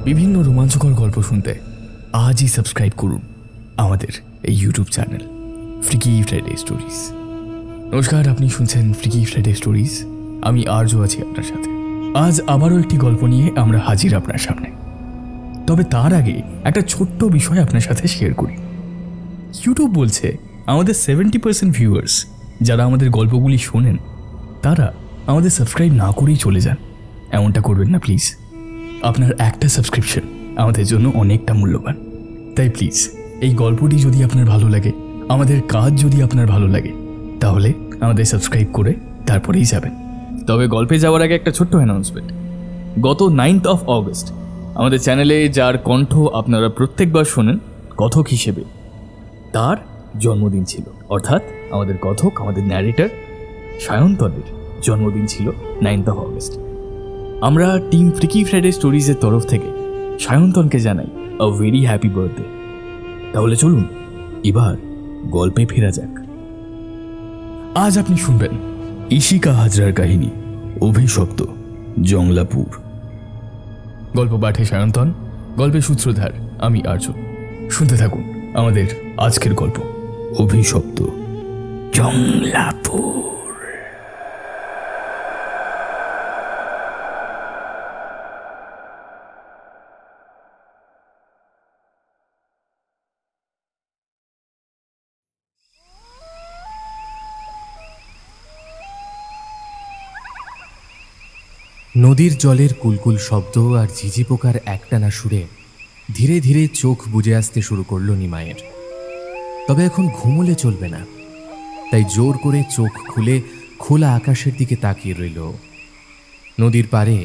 বিভিন্ন রোমাঞ্চকর গল্প শুনতে আজই সাবস্ক্রাইব করুন আমাদের এই YouTube channel freaky Friday stories. নমস্কার, আপনি শুনছেন ফ্রিকি ফ্রাইডে স্টোরিজ। আমি আরজু আছি আপনার সাথে। আজ আবারও একটি গল্প নিয়ে আমরা হাজির আপনার সামনে। তবে তার আগে একটা ছোট্ট বিষয় আপনার সাথে শেয়ার করি। ইউটিউব বলছে আমাদের 70% ভিউয়ার্স যারা আমাদের গল্পগুলি শোনেন তারা আমাদের সাবস্ক্রাইব না করেই চলে যান। এমনটা করবেন না প্লিজ। আপনার একটা সাবস্ক্রিপশন আমাদের জন্য অনেকটা মূল্যবান। তাই প্লিজ এই গল্পটি যদি আপনার ভালো লাগে, আমাদের কাজ যদি আপনার ভালো লাগে, তাহলে আমাদের সাবস্ক্রাইব করে তারপরেই যাবেন। তবে গল্পে যাওয়ার আগে একটা ছোট্ট অ্যানাউন্সমেন্ট। গত 9th of August আমাদের চ্যানেলে যার কণ্ঠ আপনারা প্রত্যেকবার শোনেন কথক হিসেবে, তার জন্মদিন ছিল। অর্থাৎ আমাদের কথক, আমাদের ন্যারেটর সায়ন্তনের জন্মদিন ছিল 9th of August। আমরা টিম ফ্রিকি ফ্রাইডে স্টোরিজের তরফ থেকে সায়ন্তনকে জানাই আ ভেরি হ্যাপি বার্থডে। তাহলে চলুন এবার গল্পে ফেরা যাক। আজ আপনি শুনবেন ইশিকা হাজরার কাহিনী অভিশপ্ত জংলাপুর। গল্প পাঠে সায়ন্তন, গল্পের সূত্রধার আমি আর্য। শুনতে থাকুন আমাদের আজকের গল্প অভিশপ্ত জংলাপুর। নদীর জলের কুলকুল শব্দ আর ঝিঝি পোকার একটানা সুরে ধীরে ধীরে চোখ বুজে আসতে শুরু করল নিমাইয়ের। তবে এখন ঘুমোলে চলবে না, তাই জোর করে চোখ খুলে খোলা আকাশের দিকে তাকিয়ে রইল। নদীর পাড়ে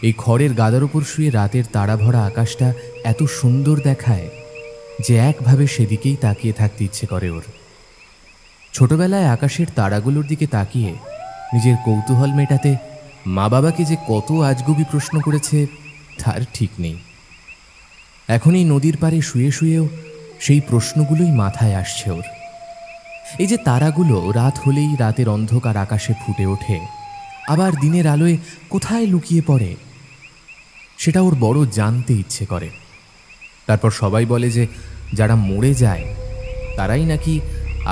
এই খড়ের গাদার উপর শুয়ে রাতের তারা ভরা আকাশটা এত সুন্দর দেখায় যে একভাবে সেদিকেই তাকিয়ে থাকতে ইচ্ছে করে ওর। ছোটবেলায় আকাশের তারাগুলোর দিকে তাকিয়ে নিজের কৌতূহল মেটাতে মা বাবাকে যে কত আজগুবি প্রশ্ন করেছে তার ঠিক নেই। এখন এই নদীর পাড়ে শুয়ে শুয়েও সেই প্রশ্নগুলোই মাথায় আসছে ওর। এই যে তারাগুলো রাত হলেই রাতের অন্ধকার আকাশে ফুটে ওঠে, আবার দিনের আলোয় কোথায় লুকিয়ে পড়ে, সেটা ওর বড় জানতে ইচ্ছে করে। তারপর সবাই বলে যে যারা মরে যায় তারাই নাকি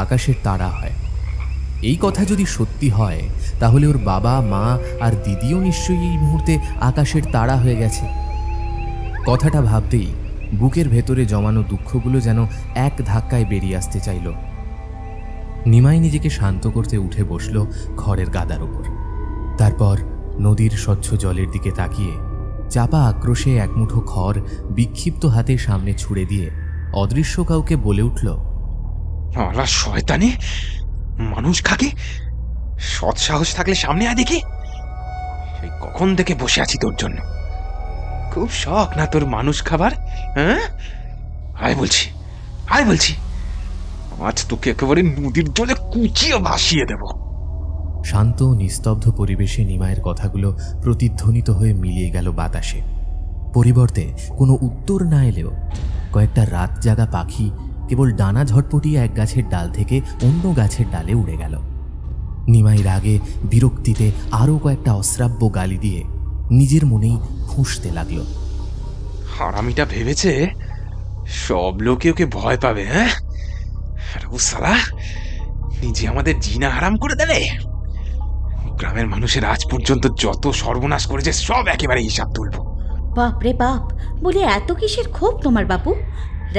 আকাশের তারা হয়। এই কথা যদি সত্যি হয় তাহলে ওর বাবা, মা আর দিদিও নিশ্চয়ই এই মুহূর্তে আকাশের তারা হয়ে গেছে। কথাটা ভাবতেই বুকের ভেতরে জমানো দুঃখগুলো যেন এক ধাক্কায় বেরিয়ে আসতে চাইল। নিমাই নিজেকে শান্ত করতে উঠে বসল খড়ের গাদার ওপর। তারপর নদীর স্বচ্ছ জলের দিকে তাকিয়ে চাপা আক্রোশে এক মুঠো খড় বিক্ষিপ্ত হাতে সামনে ছুঁড়ে দিয়ে অদৃশ্য কাউকে বলে উঠল, শয়তানি মানুষ খাকে, সৎ সাহস থাকলে সামনে আয় দেখি। সেই কখন থেকে বসে আছি তোর জন্য। খুব শখ না তোর মানুষ খাবার? হ্যাঁ, আয় বলছি, আয় বলছি। আজ তোকে একেবারে নদীর জলে কুচিয়ে ভাসিয়ে দেব। শান্ত নিস্তব্ধ পরিবেশে নিমায়ের কথাগুলো প্রতিধ্বনিত হয়ে মিলিয়ে গেল বাতাসে। পরিবর্তে কোনো উত্তর না এলেও কয়েকটা রাত জাগা পাখি কেবল ডানা ঝটপটিয়ে এক গাছের ডাল থেকে অন্য গাছের ডালে উড়ে গেল। নিমাই রাগে বিরক্তিতে আরও কয়েকটা অশ্রাব্য গালি দিয়ে নিজের মনেই ফুঁসতে লাগলো। হারামিটা ভেবেছে সব লোকে ওকে ভয় পাবে। হ্যাঁ, ও সালা নিজে আমাদের জিনা হারাম করে দেবে। গ্রামের মানুষের আজ পর্যন্ত যত সর্বনাশ করেছে সব একেবারে হিসাব তুলবো। বাপরে বাপ, বলে এত কিসের ক্ষোভ তোমার বাপু?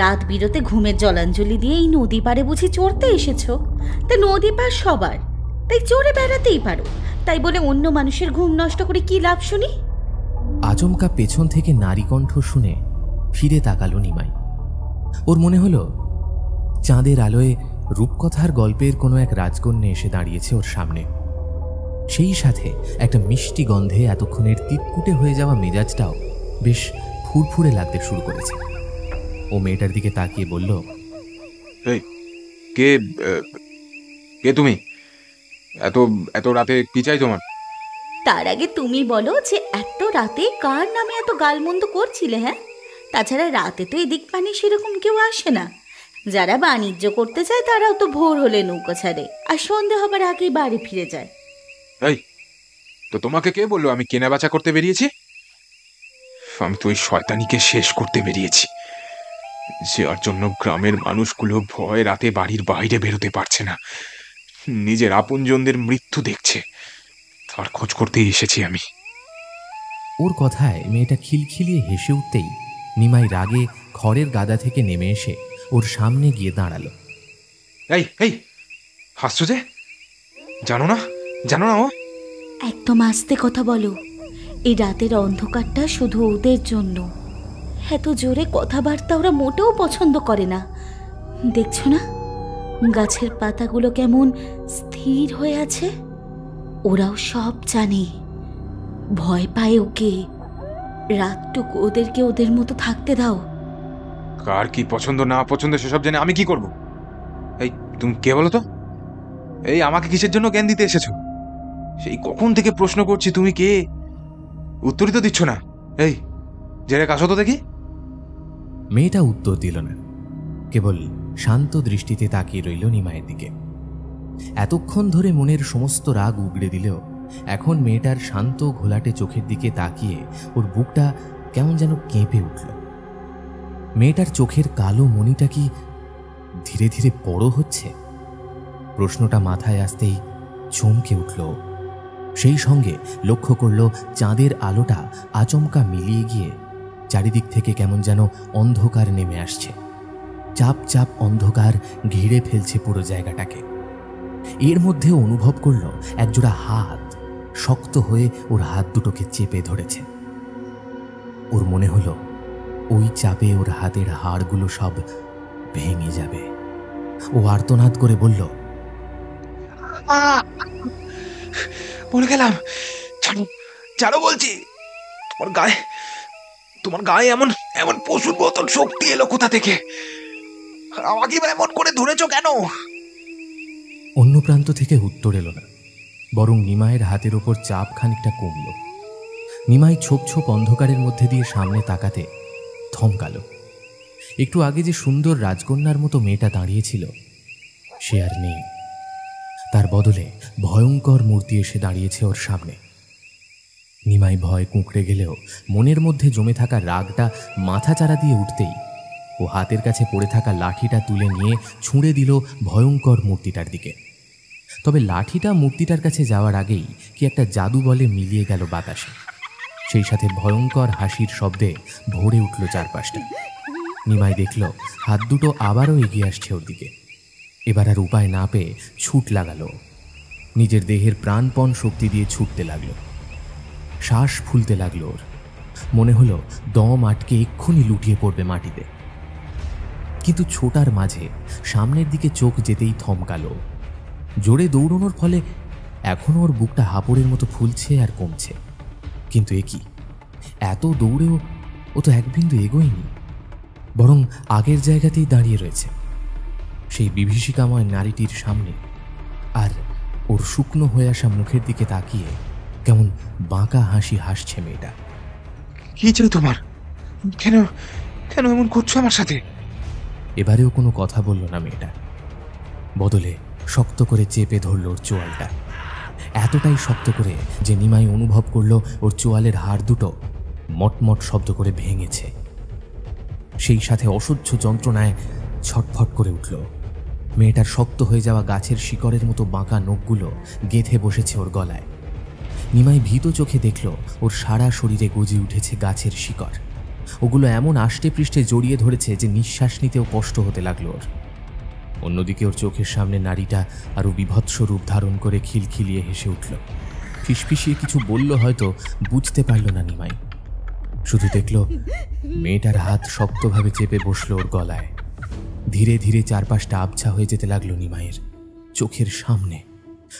রাত বিরতে ঘুমের জলাঞ্জলি দিয়ে এই নদী পাড়ে বুঝি চড়তে এসেছো? তা নদী পার সবার, তাই চড়ে বেড়াতেই পারো। তাই বলে অন্য মানুষের ঘুম নষ্ট করে কি লাভ শুনি? আচমকা পেছন থেকে নারী কণ্ঠ শুনে ফিরে তাকালো নিমাই। ওর মনে হলো চাঁদের আলোয় রূপকথার গল্পের কোনো এক রাজকন্যা এসে দাঁড়িয়েছে ওর সামনে। সেই সাথে একটা মিষ্টি গন্ধে এতক্ষণের তিতকুটে হয়ে যাওয়া মেজাজটাও বেশ ফুরফুরে লাগতে শুরু করেছে। ও মেয়েটার দিকে তাকিয়ে বলল, কে কে তুমি? এত এত রাতে কি চাই তোমার? তার আগে তুমি বলো যে এত রাতে কার নামে এত গালমন্দ করছিলে? হ্যাঁ, তাছাড়া রাতে তো এদিক পানি সেরকম কেউ আসে না। যারা বাণিজ্য করতে চায় তারাও তো ভোর হলে নৌকা ছাড়ে আর সন্ধে হবার আগেই বাড়ি ফিরে যায়। এই তো তোমাকে কে বললো আমি কেনা বেচা করতে বেরিয়েছি? আমি তো ওই শয়তানিকে শেষ করতে বেরিয়েছি, যার জন্য গ্রামের মানুষগুলো ভয় রাতে বাড়ির বাইরে বেরোতে পারছে না, নিজের আপনজনদের মৃত্যু দেখছে। তার খোঁজ করতেই এসেছি আমি। ওর কথায় মেয়েটা খিলখিলিয়ে হেসে উঠতেই নিমাই রাগে খড়ের গাদা থেকে নেমে এসে ওর সামনে গিয়ে দাঁড়ালো। এই এই হাসছো যে? জানো না ও? একদম আস্তে কথা বলো। এই রাতের অন্ধকারটা শুধু ওদের জন্য। এত জোরে কথাবার্তা ওরা মোটেও পছন্দ করে না। দেখছো না গাছের পাতাগুলো কেমন স্থির হয়ে আছে? ওরাও সব জানে, ভয় পায় ওকে। রাতটুকু ওদেরকে ওদের মতো থাকতে দাও। কার কি পছন্দ না পছন্দ সেসব জেনে আমি কি করব? এই তুমি কে বলো তো? এই আমাকে কিসের জন্য জ্ঞান দিতে এসেছো? সেই কখন থেকে প্রশ্ন করছি তুমি কে, উত্তরই তো দিচ্ছ না। এই জেরে কাশো তো দেখি। মেয়েটা উত্তর দিল না, কেবল শান্ত দৃষ্টিতে তাকিয়ে রইল নিমাইয়ের দিকে। এতক্ষণ ধরে মনের সমস্ত রাগ উগড়ে দিলেও এখন মেয়েটার শান্ত ঘোলাটে চোখের দিকে তাকিয়ে ওর বুকটা কেমন যেন কেঁপে উঠল। মেয়েটার চোখের কালো মণিটা কি ধীরে ধীরে বড় হচ্ছে? প্রশ্নটা মাথায় আসতেই চমকে উঠল। সেই সঙ্গে লক্ষ্য করল চাঁদের আলোটা আচমকা মিলিয়ে গিয়ে চারিদিক থেকে কেমন যেন অন্ধকার নেমে আসছে। চাপ চাপ অন্ধকার ঘিরে ফেলছে পুরো জায়গাটাকে। এর মধ্যে অনুভব করল একজোড়া হাত শক্ত হয়ে ওর হাত দুটোকে চেপে ধরেছে। ওর মনে হলো ওই চাপে ওর হাতের হাড়গুলো সব ভেঙে যাবে। ও আর্তনাদ করে বলল, বলে গেলাম, ছাড়ো বলছি। তোমার গায়ে এমন এমন পশুর মতন শক্তি এলো কোথা থেকে? আমাকে এমন করে ধরেছো কেন? অন্য প্রান্ত থেকে উত্তর এলো না, বরং নিমাইয়ের হাতের ওপর চাপ খানিকটা কমল। নিমাই ছোপ ছোপ অন্ধকারের মধ্যে দিয়ে সামনে তাকাতে থমকালো। একটু আগে যে সুন্দর রাজকন্যার মতো মেয়েটা দাঁড়িয়েছিল সে আর নেই। তার বদলে ভয়ঙ্কর মূর্তি এসে দাঁড়িয়েছে ওর সামনে। নিমাই ভয় কুঁকড়ে গেলেও মনের মধ্যে জমে থাকা রাগটা মাথাচাড়া দিয়ে উঠতেই ও হাতের কাছে পড়ে থাকা লাঠিটা তুলে নিয়ে ছুঁড়ে দিল ভয়ঙ্কর মূর্তিটার দিকে। তবে লাঠিটা মূর্তিটার কাছে যাওয়ার আগেই কি একটা জাদু বলে মিলিয়ে গেল বাতাসে। সেই সাথে ভয়ঙ্কর হাসির শব্দে ভরে উঠল চারপাশটা। নিমাই দেখল হাত দুটো আবারও এগিয়ে আসছে ওর দিকে। এবার আর উপায় না পেয়ে ছুট লাগালো। নিজের দেহের প্রাণপণ শক্তি দিয়ে ছুটতে লাগলো। শ্বাস ফুলতে লাগলো ওর। মনে হলো দম আটকে এক্ষুনি লুটিয়ে পড়বে মাটিতে। কিন্তু ছোটার মাঝে সামনের দিকে চোখ যেতেই থমকালো। জোরে দৌড়ানোর ফলে এখনও ওর বুকটা হাঁপড়ের মতো ফুলছে আর কমছে। কিন্তু এ কি, এত দৌড়েও ও তো এক বিন্দু এগোয়নি, বরং আগের জায়গাতেই দাঁড়িয়ে রয়েছে সেই বিভীষিকাময় নারীটির সামনে। আর ওর শুকনো হয়ে আসা মুখের দিকে তাকিয়ে কেমন বাঁকা হাসি হাসছে মেয়েটা। কি চাই তোমার? কেন কেন এমন করছো আমার সাথে? এবারেও কোনো কথা বলল না মেয়েটা, বদলে শক্ত করে চেপে ধরল ওর চোয়ালটা। এতটাই শক্ত করে যে নিমাই অনুভব করল ওর চোয়ালের হাড় দুটো মটমট শব্দ করে ভেঙেছে। সেই সাথে অসহ্য যন্ত্রণায় ছটফট করে উঠল। মেয়েটার শক্ত হয়ে যাওয়া গাছের শিকড়ের মতো বাঁকা নখগুলো গেঁথে বসেছে ওর গলায়। নিমাই ভীত চোখে দেখল ওর সারা শরীরে গজে উঠেছে গাছের শিকড়। ওগুলো এমন আষ্টে পৃষ্ঠে জড়িয়ে ধরেছে যে নিঃশ্বাস নিতেও কষ্ট হতে লাগলো ওর। অন্যদিকে ওর চোখের সামনে নারীটা আরো বিভৎস রূপ ধারণ করে খিলখিলিয়ে হেসে উঠল। ফিসফিসিয়ে কিছু বলল, হয়তো বুঝতে পারল না নিমাই। শুধু দেখল মেয়েটার হাত শক্তভাবে চেপে বসলো ওর গলায়। ধীরে ধীরে চারপাশটা আবছা হয়ে যেতে লাগলো নিমাইয়ের চোখের সামনে।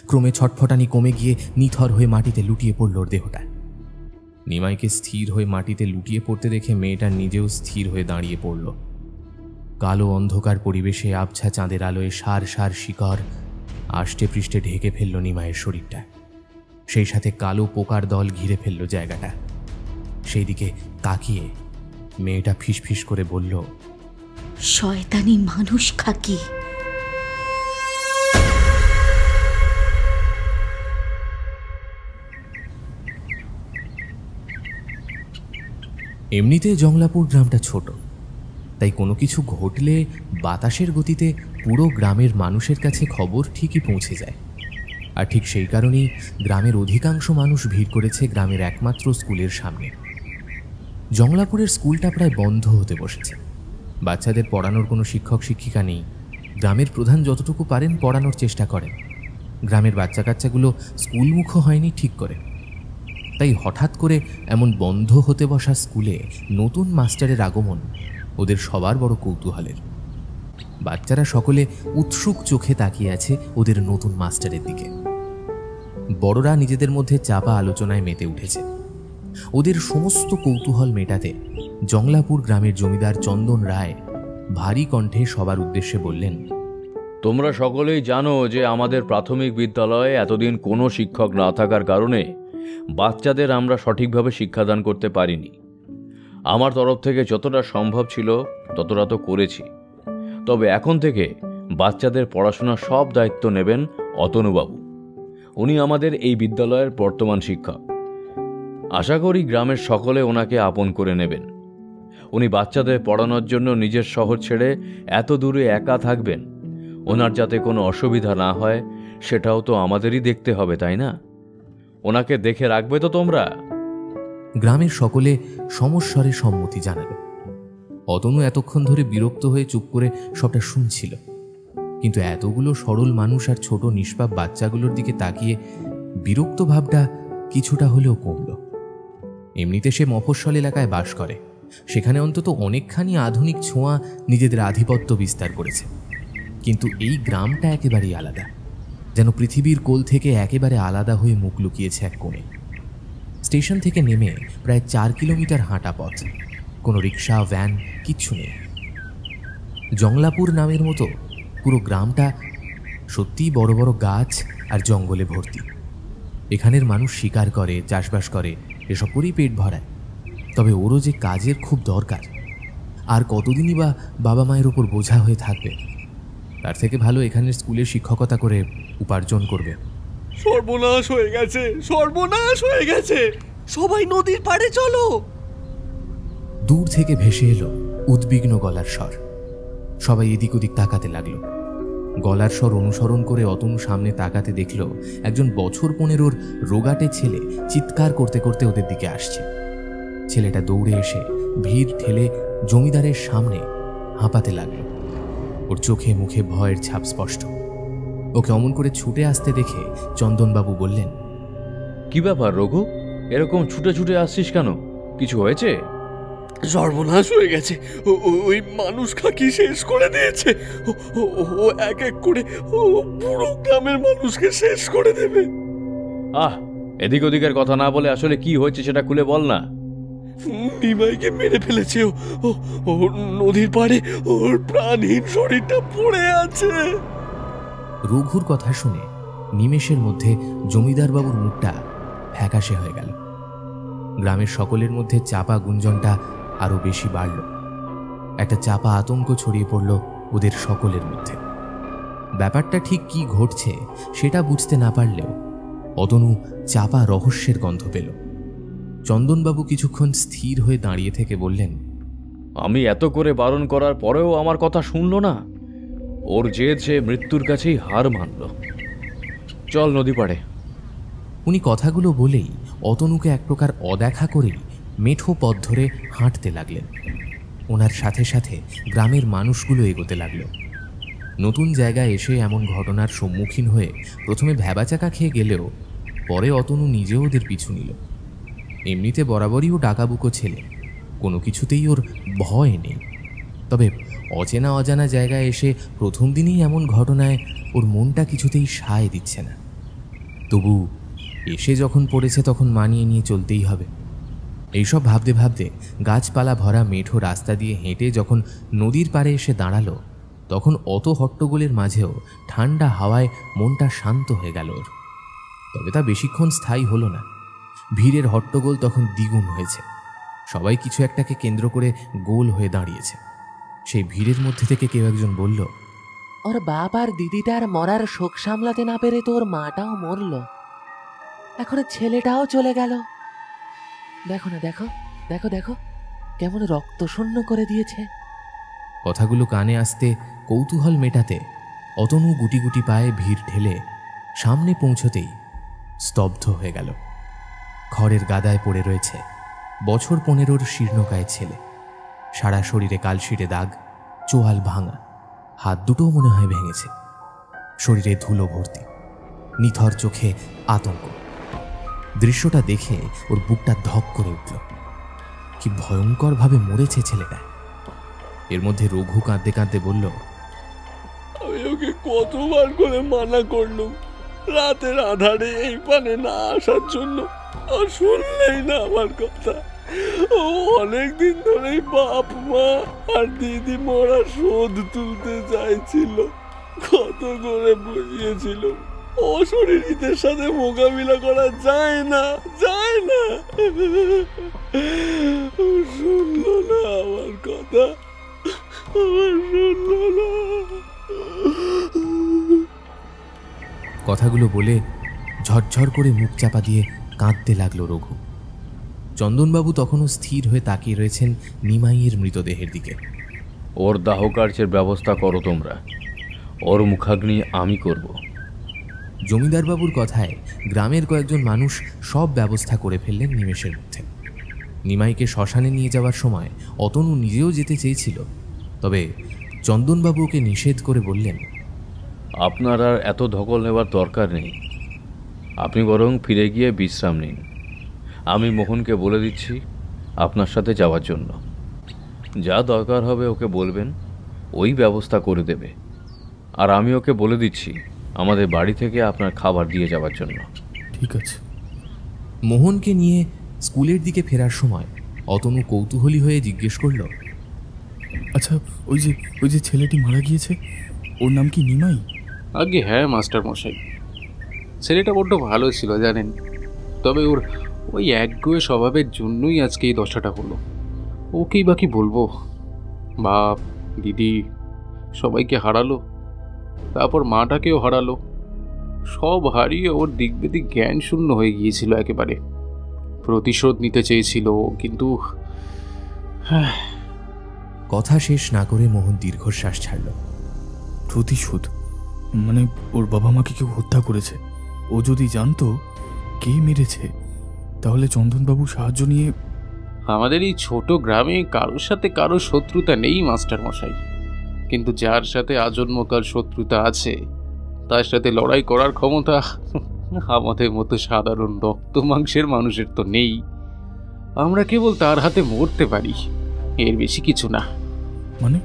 ক্রমে ছটফটানি কমে গিয়ে নিথর হয়ে মাটিতে লুটিয়ে পড়ল ওর দেহটা। নিমাইকে স্থির হয়ে মাটিতে লুটিয়ে পড়তে দেখে মেয়েটা নিজেও স্থির হয়ে দাঁড়িয়ে পড়ল। কালো অন্ধকার পরিবেশে আবছা চাঁদের আলোয় সার সার শিকড় আষ্টে পৃষ্ঠে ঢেকে ফেলল নিমাইয়ের শরীরটা। সেই সাথে কালো পোকার দল ঘিরে ফেলল জায়গাটা। সেই দিকে তাকিয়ে মেয়েটা ফিসফিস করে বলল, শয়তানি মানুষ খাকি। এমনিতে জংলাপুর গ্রামটা ছোট, তাই কোনো কিছু ঘটলে বাতাসের গতিতে পুরো গ্রামের মানুষের কাছে খবর ঠিকই পৌঁছে যায়। আর ঠিক সেই কারণেই গ্রামের অধিকাংশ মানুষ ভিড় করেছে গ্রামের একমাত্র স্কুলের সামনে। জংলাপুরের স্কুলটা প্রায় বন্ধ হতে বসেছে। বাচ্চাদের পড়ানোর কোনো শিক্ষক শিক্ষিকা নেই। গ্রামের প্রধান যতটুকু পারেন পড়ানোর চেষ্টা করেন। গ্রামের বাচ্চা কাচ্চাগুলো স্কুলমুখ হয়নি ঠিক করে। তাই হঠাৎ করে এমন বন্ধ হতে বসা স্কুলে নতুন মাস্টারের আগমন ওদের সবার বড় কৌতূহলের। বাচ্চারা সকলে উৎসুক চোখে তাকিয়ে আছে ওদের নতুন মাস্টারের দিকে। বড়রা নিজেদের মধ্যে চাপা আলোচনায় মেতে উঠেছে। ওদের সমস্ত কৌতূহল মেটাতে জংলাপুর গ্রামের জমিদার চন্দন রায় ভারী কণ্ঠে সবার উদ্দেশ্যে বললেন, তোমরা সকলেই জানো যে আমাদের প্রাথমিক বিদ্যালয়ে এতদিন কোনো শিক্ষক না থাকার কারণে বাচ্চাদের আমরা সঠিকভাবে শিক্ষাদান করতে পারিনি। আমার তরফ থেকে যতটা সম্ভব ছিল ততটা তো করেছি। তবে এখন থেকে বাচ্চাদের পড়াশোনার সব দায়িত্ব নেবেন অতনুবাবু। উনি আমাদের এই বিদ্যালয়ের বর্তমান শিক্ষক। আশা করি গ্রামের সকলে ওনাকে আপন করে নেবেন। উনি বাচ্চাদের পড়ানোর জন্য নিজের শহর ছেড়ে এত দূরে একা থাকবেন। ওনার যাতে কোনো অসুবিধা না হয় সেটাও তো আমাদেরই দেখতে হবে, তাই না? ওনাকে দেখে রাখবে তো তোমরা? গ্রামের সকলে সমস্বরে সম্মতি জানাল। অতনু এতক্ষণ ধরে বিরক্ত হয়ে চুপ করে সবটা শুনছিল, কিন্তু এতগুলো সরল মানুষ আর ছোট নিষ্পাপ বাচ্চাগুলোর দিকে তাকিয়ে বিরক্ত ভাবটা কিছুটা হলেও কমল। এমনিতে সে মফস্বল এলাকায় বাস করে, সেখানে অন্তত অনেকখানি আধুনিক ছোঁয়া নিজেদের আধিপত্য বিস্তার করেছে। কিন্তু এই গ্রামটা একেবারেই আলাদা, যেন পৃথিবীর কোল থেকে একেবারে আলাদা হয়ে মুখ লুকিয়েছে এক কোণে। স্টেশন থেকে নেমে প্রায় 4 কিলোমিটার হাঁটা পথ, কোনো রিক্সা ভ্যান কিচ্ছু নেই। জংলাপুর নামের মতো পুরো গ্রামটা সত্যিই বড় বড় গাছ আর জঙ্গলে ভর্তি। এখানের মানুষ শিকার করে, চাষবাস করে, এসব করেই পেট ভরায়। তবে ওরও যে কাজের খুব দরকার, আর কতদিনই বা বাবা মায়ের ওপর বোঝা হয়ে থাকবে। তার থেকে ভালো এখানের স্কুলে শিক্ষকতা করে উপার্জন করবে। সর্বনাশ হয়ে গেছে, সর্বনাশ হয়ে গেছে, সবাই নদীর পাড়ে চলো। দূর থেকে ভেসে এলো উদ্বিগ্ন গলার স্বর। সবাই এদিক ওদিক তাকাতে লাগলো। গলার স্বর অনুসরণ করে অতনু সামনে তাকাতে দেখল একজন বছর 15-র রোগাটে ছেলে চিৎকার করতে করতে ওদের দিকে আসছে। ছেলেটা দৌড়ে এসে ভিড় ঠেলে জমিদারের সামনে হাঁপাতে লাগলো। ওর চোখে মুখে ভয়ের ছাপ স্পষ্ট। ওকে অমন করে ছুটে আসতে দেখে চন্দনবাবু বললেন, কি ব্যাপার রঘু, এরকম ছুটে ছুটে আসছিস কেন? কিছু হয়েছে? সর্বনাশ হয়ে গেছে, ওই মানুষ খাকি শেষ করে দিয়েছে। ও এক এক করে পুরো গ্রামের মানুষকে শেষ করে দেবে। এদিক ওদিকের কথা না বলে আসলে কি হয়েছে সেটা খুলে বল না। নিমাইকে মেরে ফেলেছে। ও নদীর পাড়ে ওর প্রাণহীন শরীরটা পড়ে আছে। রঘুর কথা শুনে নিমেষের মধ্যে জমিদার বাবুর মুখটা ফ্যাকাশে হয়ে গেল। গ্রামের সকলের মধ্যে চাপা গুঞ্জনটা আরো বেশি বাড়ল। একটা চাপা আতঙ্ক ছড়িয়ে পড়ল ওদের সকলের মধ্যে। ব্যাপারটা ঠিক কি ঘটছে সেটা বুঝতে না পারলেও অতনু চাপা রহস্যের গন্ধ পেল। চন্দনবাবু কিছুক্ষণ স্থির হয়ে দাঁড়িয়ে থেকে বললেন, আমি এত করে বারণ করার পরেও আমার কথা শুনল না। ওর জেদ সে মৃত্যুর কাছেই হার মানল। চল নদী পাড়ে। উনি কথাগুলো বলেই অতনুকে এক প্রকার অদেখা করেই মেঠো পথ ধরে হাঁটতে লাগলেন। ওনার সাথে সাথে গ্রামের মানুষগুলো এগোতে লাগলো। নতুন জায়গায় এসে এমন ঘটনার সম্মুখীন হয়ে প্রথমে ভ্যাবাচাকা খেয়ে গেলেও পরে অতনু নিজেও ওদের পিছু নিল। এমনিতে বরাবরই ও ডাকাবুকো ছেলে, কোনো কিছুতেই ওর ভয় নেই। তবে অচেনা অজানা জায়গায় এসে প্রথম দিনেই এমন ঘটনায় ওর মনটা কিছুতেই সায় দিচ্ছে না। তবু এসে যখন পড়েছে তখন মানিয়ে নিয়ে চলতেই হবে। এইসব ভাবতে ভাবতে গাছপালা ভরা মেঠো রাস্তা দিয়ে হেঁটে যখন নদীর পাড়ে এসে দাঁড়ালো, তখন অত হট্টগোলের মাঝেও ঠান্ডা হাওয়ায় মনটা শান্ত হয়ে গেল ওর। তবে তা বেশিক্ষণ স্থায়ী হলো না। ভিড়ের হট্টগোল তখন দ্বিগুণ হয়েছে। সবাই কিছু একটাকে কেন্দ্র করে গোল হয়ে দাঁড়িয়েছে। সেই ভিড়ের মধ্যে থেকে কেউ একজন বলল, ওর বাপ আর দিদিটার মরার শোক সামলাতে না পেরে তোর মাটাও মরল, এখন ছেলেটাও চলে গেল। দেখো না, দেখো দেখো দেখো, কেমন রক্তশূন্য করে দিয়েছে। কথাগুলো কানে আসতে কৌতূহল মেটাতে অতনু গুটি গুটি পায়ে ভিড় ঠেলে সামনে পৌঁছতেই স্তব্ধ হয়ে গেল। খড়ের গাদায় পড়ে রয়েছে বছর 15 শীর্ণকায় ছেলে, সারা শরীরে কালশিটে দাগ, চোয়াল ভাঙা, হাত দুটোও মনে হয় ভেঙেছে, শরীরে ধুলো ভর্তি, নিথর চোখে আতঙ্ক। দৃশ্যটা দেখে ওর বুকটা ধক করে উঠল। কি ভয়ঙ্করভাবে মরেছে ছেলেটা। এর মধ্যে রঘু কাঁদতে কাঁদতে বলল, আমি ওকে কতবার করে মানা করলুম রাতের আধারে এই পানে না আসার জন্য, আর শুনলেই না আমার কথা। ও অনেকদিন ধরেই বাপ মা আর দিদি মরা শোধ তুলতে চাইছিল, কত করে বুঝিয়েছিল অশরীরীদের সাথে মোকাবিলা করা যায় না, যায় না। ও শুনলো না আমার কথা, আমার শুনলো না। কথাগুলো বলে ঝরঝর করে মুখ চাপা দিয়ে কাঁদতে লাগলো রঘু। চন্দনবাবু তখনও স্থির হয়ে তাকিয়ে রয়েছেন নিমাইয়ের মৃতদেহের দিকে। ওর দাহ কার্যের ব্যবস্থা করো তোমরা, ওর মুখাগ্নি আমি করব। জমিদারবাবুর কথায় গ্রামের কয়েকজন মানুষ সব ব্যবস্থা করে ফেললেন নিমেষের মধ্যে। নিমাইকে শ্মশানে নিয়ে যাওয়ার সময় অতনু নিজেও যেতে চেয়েছিল, তবে চন্দনবাবু ওকে নিষেধ করে বললেন, আপনার আর এত ধকল নেবার দরকার নেই, আপনি বরং ফিরে গিয়ে বিশ্রাম নিন। আমি মোহনকে বলে দিচ্ছি আপনার সাথে যাওয়ার জন্য। যা দরকার হবে ওকে বলবেন, ওই ব্যবস্থা করে দেবে। আর আমি ওকে বলে দিচ্ছি আমাদের বাড়ি থেকে আপনার খাবার দিয়ে যাওয়ার জন্য। ঠিক আছে। মোহনকে নিয়ে স্কুলের দিকে ফেরার সময় অতনু কৌতূহলী হয়ে জিজ্ঞেস করল, আচ্ছা, ওই যে ছেলেটি মারা গিয়েছে, ওর নাম কি নিমাই? আগে হ্যাঁ মাস্টার মশাই, ছেলেটা বড্ড ভালো ছিল জানেন, তবে ওর ওই একগুঁয়ে স্বভাবের জন্যই আজকে এই দশাটা হলো। ওকেই বাকি বলবো, বাপ দিদি সবাইকে হারালো, তারপর মাটাকেও হারালো, সব হারিয়ে ওর দিক বেদিক জ্ঞান শূন্য হয়ে গিয়েছিল একেবারে। প্রতিশোধ নিতে চেয়েছিল, কিন্তু কথা শেষ না করে মোহন দীর্ঘশ্বাস ছাড়ল। প্রতিশোধ মানে ওর বাবা মাকে কেউ হত্যা করেছে। ও যদি জানতো কে মেরেছে, তাহলে চন্দনবাবু সাহায্য নিয়ে। আমাদের এই ছোট গ্রামে কারোর সাথে কারো শত্রুতা নেই মাস্টার মশাই, কিন্তু যার সাথে আজন্মকাল শত্রুতা আছে তার সাথে লড়াই করার ক্ষমতা আমাদের মতো সাধারণ রক্ত মাংসের মানুষের তো নেই। আমরা কেবল তার হাতে মরতে পারি, এর বেশি কিছু না। মানে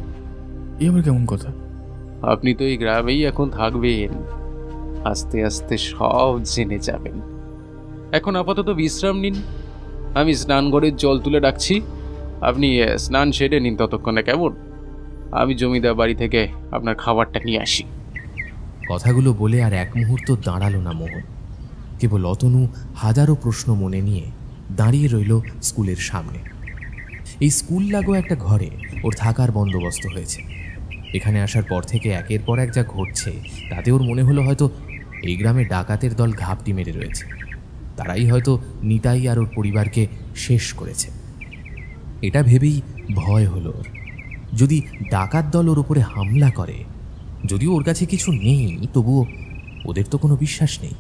এ আবার কেমন কথা? আপনি তো এই গ্রামেই এখন থাকবেন, আস্তে আস্তে সব জেনে যাবেন। এখন আপাতত বিশ্রাম নিন, আমি স্নানঘরের জল তুলে রাখছি, আপনি স্নান সেরে নিন ততক্ষণে, কেমন? আমি জমিদার বাড়ি থেকে আপনার খাবারটা নিয়ে আসি। কথাগুলো বলে আর এক মুহূর্ত দাঁড়ালো না মোহন। কেবল অতনু হাজারো প্রশ্ন মনে নিয়ে দাঁড়িয়ে রইল স্কুলের সামনে। এই স্কুল লাগো একটা ঘরে ওর থাকার বন্দোবস্ত হয়েছে। এখানে আসার পর থেকে একের পর এক যা ঘটছে তাতে ওর মনে হলো হয়তো এই গ্রামে ডাকাতের দল ঘাপটি মেরে রয়েছে। তারাই হয়তো নিতাই আর ওর পরিবারকে শেষ করেছে। এটা ভেবেই ভয় হলো ওর। যদি ডাকাত দল ওর উপরে হামলা করে, যদিও ওর কাছে কিছু নেই, তবুও ওদের তো কোনো বিশ্বাস নেই।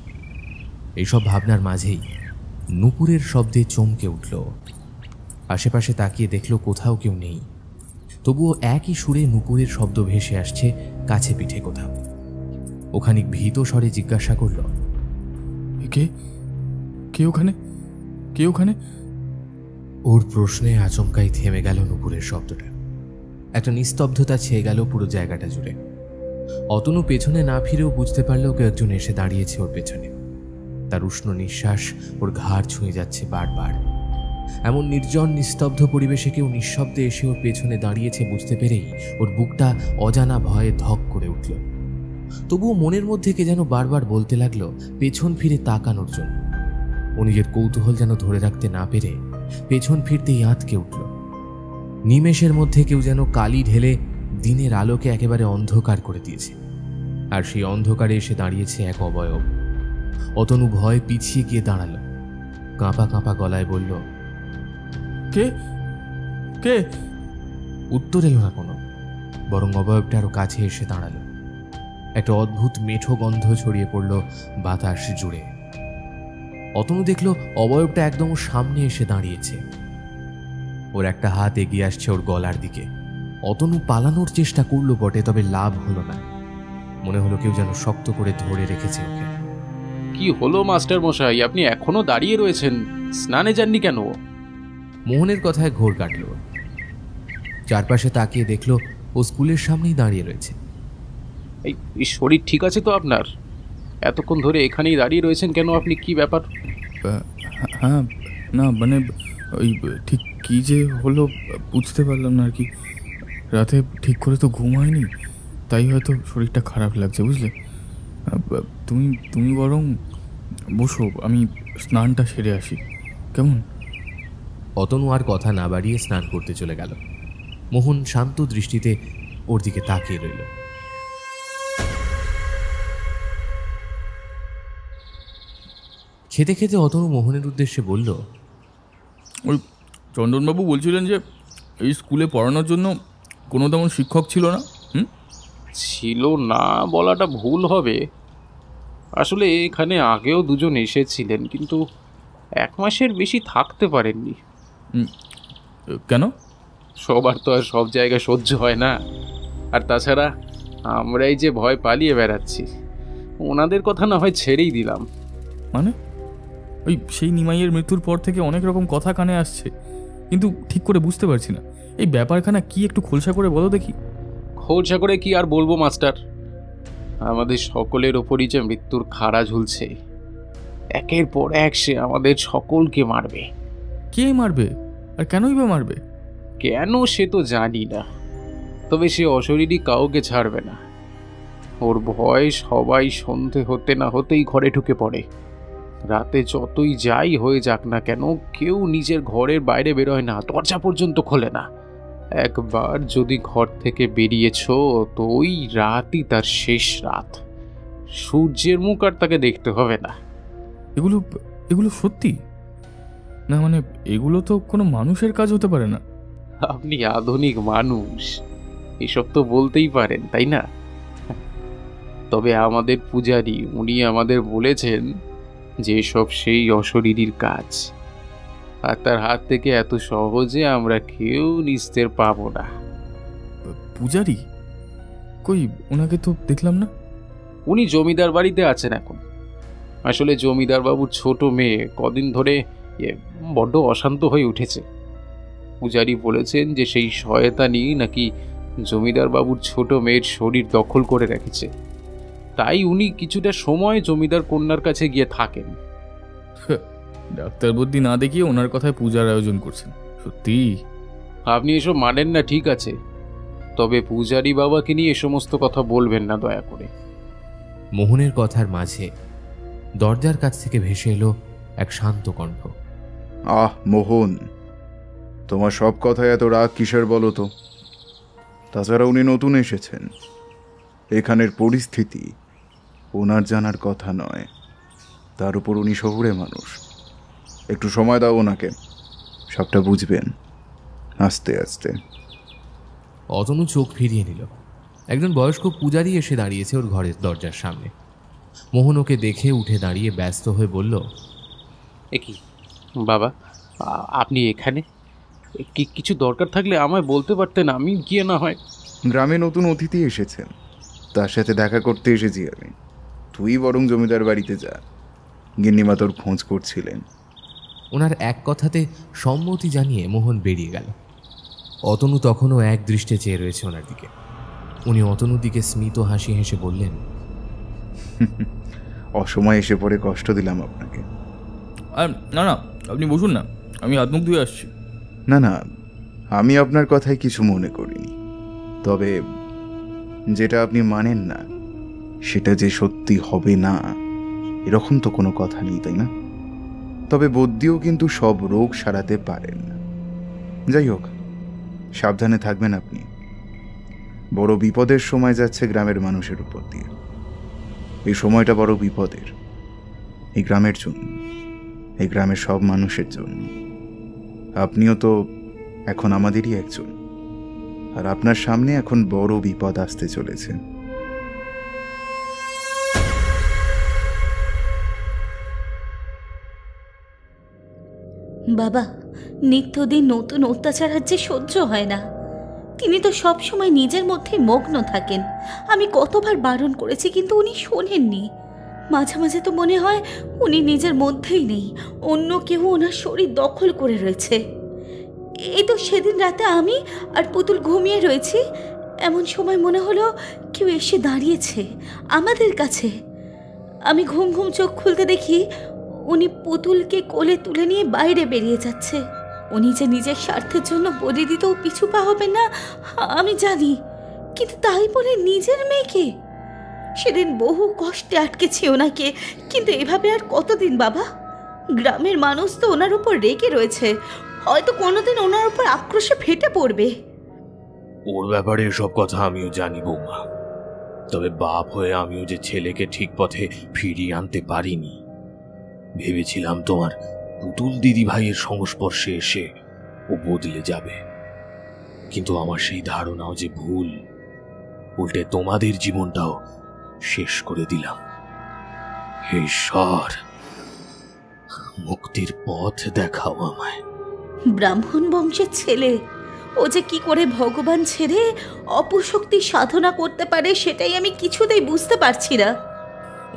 এইসব ভাবনার মাঝেই নুপুরের শব্দে চমকে উঠল। আশেপাশে তাকিয়ে দেখল কোথাও কেউ নেই, তবুও একই সুরে নুপুরের শব্দ ভেসে আসছে কাছে পিঠে কোথাও। ওখানিক ভীত স্বরে জিজ্ঞাসা করল, কে কে ওখানে, কে ওখানে? ওর প্রশ্নে আচমকাই থেমে গেল নুপুরের শব্দটা। একটা নিস্তব্ধতা ছেয়ে গেল পুরো জায়গাটা জুড়ে। অতনু পেছনে না ফিরেও বুঝতে পারল কেউ একজন এসে দাঁড়িয়েছে ওর পেছনে। তার উষ্ণ নিঃশ্বাস ওর ঘাড় ছুঁয়ে যাচ্ছে বারবার। এমন নির্জন নিস্তব্ধ পরিবেশে কেউ নিঃশব্দে এসে ওর পেছনে দাঁড়িয়েছে বুঝতে পেরেই ওর বুকটা অজানা ভয়ে ধক করে উঠল। তবুও মনের মধ্যে কে যেন বারবার বলতে লাগলো পেছন ফিরে তাকানোর জন্য। ও নিজের কৌতূহল যেন ধরে রাখতে না পেরে পেছন ফিরতেই আঁতকে উঠল। নিমেষের মধ্যে কেউ যেন কালি ঢেলে দিনের আলোকে একেবারে অন্ধকার করে দিয়েছে, আর সেই অন্ধকারে এসে দাঁড়িয়েছে এক অবয়ব। অতনু ভয় পিছিয়ে গিয়ে দাঁড়ালো, কাঁপা কাঁপা গলায় বলল, কে কে? উত্তর এলো না কোনো, বরং অবয়বটা আরো কাছে এসে দাঁড়ালো। একটা অদ্ভুত মেঠো গন্ধ ছড়িয়ে পড়ল বাতাস জুড়ে। অতনু দেখল অবয়বটা একদম ওর সামনে এসে দাঁড়িয়েছে। ওর একটা হাত এগিয়ে আসছে ওর গলার দিকে। অতনু পালানোর চেষ্টা করলো বটে, তবে লাভ হলো না। মনে হলো কেউ যেন শক্ত করে ধরে রেখেছে ওকে। কি হলো মাস্টার মশাই, আপনি এখনো দাঁড়িয়ে রয়েছেন? স্নানে যাননি কেন? মোহনের কথায় ঘোর কাটল। চারপাশে তাকিয়ে দেখলো ও স্কুলের সামনেই দাঁড়িয়ে রয়েছে। এই শরীর ঠিক আছে তো আপনার? এতক্ষণ ধরে এখানেই দাঁড়িয়ে রয়েছেন কেন আপনি? কি ব্যাপার? হ্যাঁ, না মানে ওই ঠিক কী যে হলো বুঝতে পারলাম না আর কি। রাতে ঠিক করে তো ঘুম হয়নি, তাই হয়তো শরীরটা খারাপ লাগছে, বুঝলে। তুমি বরং বসো, আমি স্নানটা সেরে আসি, কেমন? অতনু আর কথা না বাড়িয়ে স্নান করতে চলে গেল। মোহন শান্ত দৃষ্টিতে ওর দিকে তাকিয়ে রইল। খেতে খেতে অতনু মোহনের উদ্দেশ্যে বলল, ওই চন্দনবাবু বলছিলেন যে এই স্কুলে পড়ানোর জন্য কোনো তেমন শিক্ষক ছিল না। ছিল না বলাটা ভুল হবে। আসলে এখানে আগেও দুজন এসেছিলেন, কিন্তু 1 মাসের বেশি থাকতে পারেননি। কেন? সবার তো আর সব জায়গায় সহ্য হয় না। আর তাছাড়া আমরাই যে ভয় পালিয়ে বেড়াচ্ছি, ওনাদের কথা না হয় ছেড়েই দিলাম। মানে ওই সেই নিমাইয়ের মৃত্যুর পর থেকে অনেক রকম কথা কানে আসছে, কিন্তু ঠিক করে বুঝতে পারছি না এই ব্যাপারখানা কি। একটু খোলসা করে বলো দেখি। খোলসা করে কি আর বলবো মাস্টার, আমাদের সকলের ওপরই যে মৃত্যুর খাড়া ঝুলছে। একের পর এক সে আমাদের সকলকে মারবে। কে মারবে আর কেনই বা মারবে? কেন সে তো জানি না, তবে সে অশরীরী কাউকে ছাড়বে না। ওর ভয় সবাই সন্ধে হতে না হতেই ঘরে ঢুকে পড়ে। রাতে যতই যাই হয়ে যাক না কেন, কেউ নিজের ঘরের বাইরে বেরোয় না, দরজা পর্যন্ত খোলে না। একবার যদি ঘর থেকে বেরিয়েছ তো ওই রাতই তার শেষ রাত। সূর্যের মুখ আর তাকে দেখতে হবে না। এগুলো সত্যি না? মানে এগুলো তো কোনো মানুষের কাজ হতে পারে না। আপনি আধুনিক মানুষ, এসব তো বলতেই পারেন, তাই না? তবে আমাদের পূজারী, উনি আমাদের বলেছেন যে সব সেই অশরীরীর কাজ, আর তার হাত থেকে এত সহজে আমরা কেউ নিস্তের পাবো না। পূজারী? কই, ওনাকে তো দেখলাম না। উনি জমিদার বাড়িতে আছেন এখন। আসলে জমিদার বাবুর ছোট মেয়ে কদিন ধরে বড্ড অশান্ত হয়ে উঠেছে। পূজারী বলেছেন যে সেই শয়তানি নাকি জমিদার বাবুর ছোট মেয়ের শরীর দখল করে রেখেছে, তাই উনি কিছুটা সময় জমিদার কন্যার কাছে গিয়ে থাকেন। ডাক্তার বুদ্ধি না দেখিয়ে ওনার কথায় পূজার আয়োজন করছেন? সত্যি? আপনি এসব মানেন না, ঠিক আছে, তবে পূজারী বাবাকে নিয়ে এ সমস্ত কথা বলবেন না দয়া করে। মোহনের কথার মাঝে দরজার কাছ থেকে ভেসে এলো এক শান্ত কণ্ঠ। মোহন, তোমার সব কথায় এত রাগ কিসের বলো তো? তাছাড়া উনি নতুন এসেছেন, এখানের পরিস্থিতি ওনার জানার কথা নয়। তার উপর উনি শহুরে মানুষ। একটু সময় দাও ওনাকে, সবটা বুঝবেন আস্তে আস্তে। অতনু চোখ ফিরিয়ে নিল। একজন বয়স্ক পূজারী এসে দাঁড়িয়েছে ওর ঘরের দরজার সামনে। মোহন ওকে দেখে উঠে দাঁড়িয়ে ব্যস্ত হয়ে বলল, এ কি বাবা, আপনি এখানে? কিছু দরকার থাকলে আমায় বলতে পারতেন, আমি গিয়ে না হয়। গ্রামে নতুন অতিথি এসেছেন, তার সাথে দেখা করতে এসেছি আমি। তুই বরং জমিদার বাড়িতে যা, গিন্নিমা তোর খোঁজ করছিলেন। ওনার এক কথাতে সম্মতি জানিয়ে মোহন বেরিয়ে গেল। অতনু তখনও এক দৃষ্টে চেয়ে রয়েছে ওনার দিকে। উনি অতনুর দিকে স্মিত হাসি হেসে বললেন, অসময় এসে পড়ে কষ্ট দিলাম আপনাকে। না না, আপনি বসুন না, আমি হাত মুখ ধুয়ে আসছি। না না, আমি আপনার কথায় কিছু মনে করিনি, তবে যেটা আপনি মানেন না সেটা যে সত্যি হবে না এরকম তো কোনো কথা নেই, তাই না? তবে বদ্যিও কিন্তু সব রোগ সারাতে পারেন না। যাই হোক, সাবধানে থাকবেন আপনি। বড় বিপদের সময় যাচ্ছে গ্রামের মানুষের উপর দিয়ে। এই সময়টা বড় বিপদের, এই গ্রামের জন্য, এই গ্রামের সব মানুষের জন্য। আপনিও তো এখন আমাদেরই একজন, আর আপনার সামনে এখন বড় বিপদ আসতে চলেছে। বাবা, নিত্যদিন নতুন অত্যাচার আর যে সহ্য হয় না। তিনি তো সব সময় নিজের মধ্যে মগ্ন থাকেন। আমি কতবার বারণ করেছি, কিন্তু উনি শোনেননি। মাঝে মাঝে তো মনে হয় উনি নিজের মধ্যেই নেই, অন্য কেউ ওনার শরীর দখল করে রয়েছে। এই তো সেদিন রাতে আমি আর পুতুল ঘুমিয়ে রয়েছি, এমন সময় মনে হলো কেউ এসে দাঁড়িয়েছে আমাদের কাছে। আমি ঘুম ঘুম চোখ খুলতে দেখি উনি পুতুলকে কোলে তুলে নিয়ে বাইরে বেরিয়ে যাচ্ছে। উনি যে নিজের স্বার্থের জন্য বলি দিতেও পিছু পা হবে না আমি জানি, কিন্তু তাই বলে নিজের মেয়েকে। সেদিন বহু কষ্টে আটকেছি ওনাকে, কিন্তু এভাবে আর কতদিন বাবা? গ্রামের মানুষ তো ওনার উপর রেগে রয়েছে, হয়তো কোনোদিন ওনার উপর আক্রোশে ফেটে পড়বে। ওর ব্যাপারে এসব কথা আমিও জানি বৌমা, তবে বাপ হয়ে আমিও যে ছেলেকে ঠিক পথে ফিরিয়ে আনতে পারিনি। ভেবেছিলাম তোমার পুতুল দিদি ভাইয়ের সংস্পর্শে এসে ও বদলে যাবে, কিন্তু আমার সেই ধারণাও যে ভুল। উল্টে তোমাদের জীবনটাও শেষ করে দিলাম। হে ঈশ্বর, মুক্তির পথ দেখাও আমায়। ব্রাহ্মণ বংশের ছেলে, ও যে কি করে ভগবান ছেড়ে অপশক্তি সাধনা করতে পারে সেটাই আমি কিছুতেই বুঝতে পারছি না।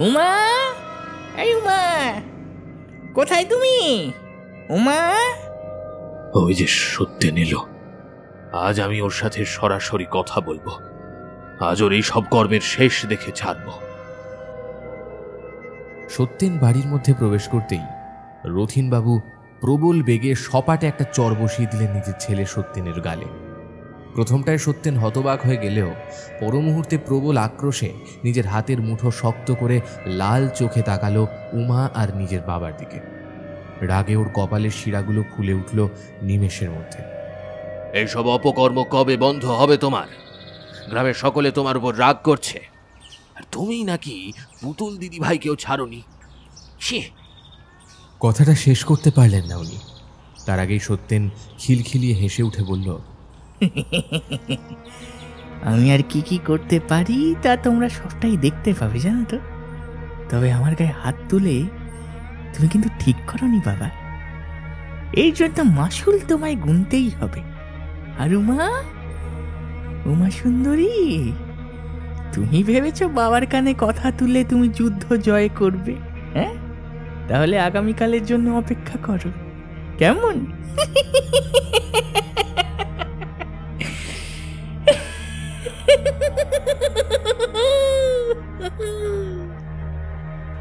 উমা, এই উমা, কোথায় তুমি? উমা! ওই যে সত্যেন এলো। আজ আমি ওর সাথে সরাসরি কথা বলবো। আজ ওর এই সব কর্মের শেষ দেখে ছাড়ব। সত্যেন বাড়ির মধ্যে প্রবেশ করতেই রথিনবাবু প্রবল বেগে সপাটে একটা চর বসিয়ে দিলেন নিজের ছেলে সত্যেনের গালে। প্রথমটায় সত্যেন হতবাক হয়ে গেলেও পর মুহূর্তে প্রবল আক্রোশে নিজের হাতের মুঠো শক্ত করে লাল চোখে তাকালো উমা আর নিজের বাবার দিকে। রাগে ওর কপালের শিরাগুলো ফুলে উঠল নিমেষের মধ্যে। এইসব অপকর্ম কবে বন্ধ হবে তোমার? গ্রামের সকলে তোমার উপর রাগ করছে, আর তুমিই নাকি পুতুল দিদি ভাইকেও ছাড়োনি। কথাটা শেষ করতে পারলেন না উনি। তার আগেই সত্যেন খিলখিলিয়ে হেসে উঠে বলল, আমি আর কি কি করতে পারি তা তোমরা সবটাই দেখতে পাবে, জানো তো। তবে আমার গায়ে হাত তুলে তুমি কিন্তু ঠিক করনি বাবা। এই জন্য মাসুল তোমায় গুনতেই হবে। আর উমা সুন্দরী, তুমি ভেবেছ বাবার কানে কথা তুলে তুমি যুদ্ধ জয় করবে? হ্যাঁ, তাহলে আগামীকালের জন্য অপেক্ষা করো, কেমন?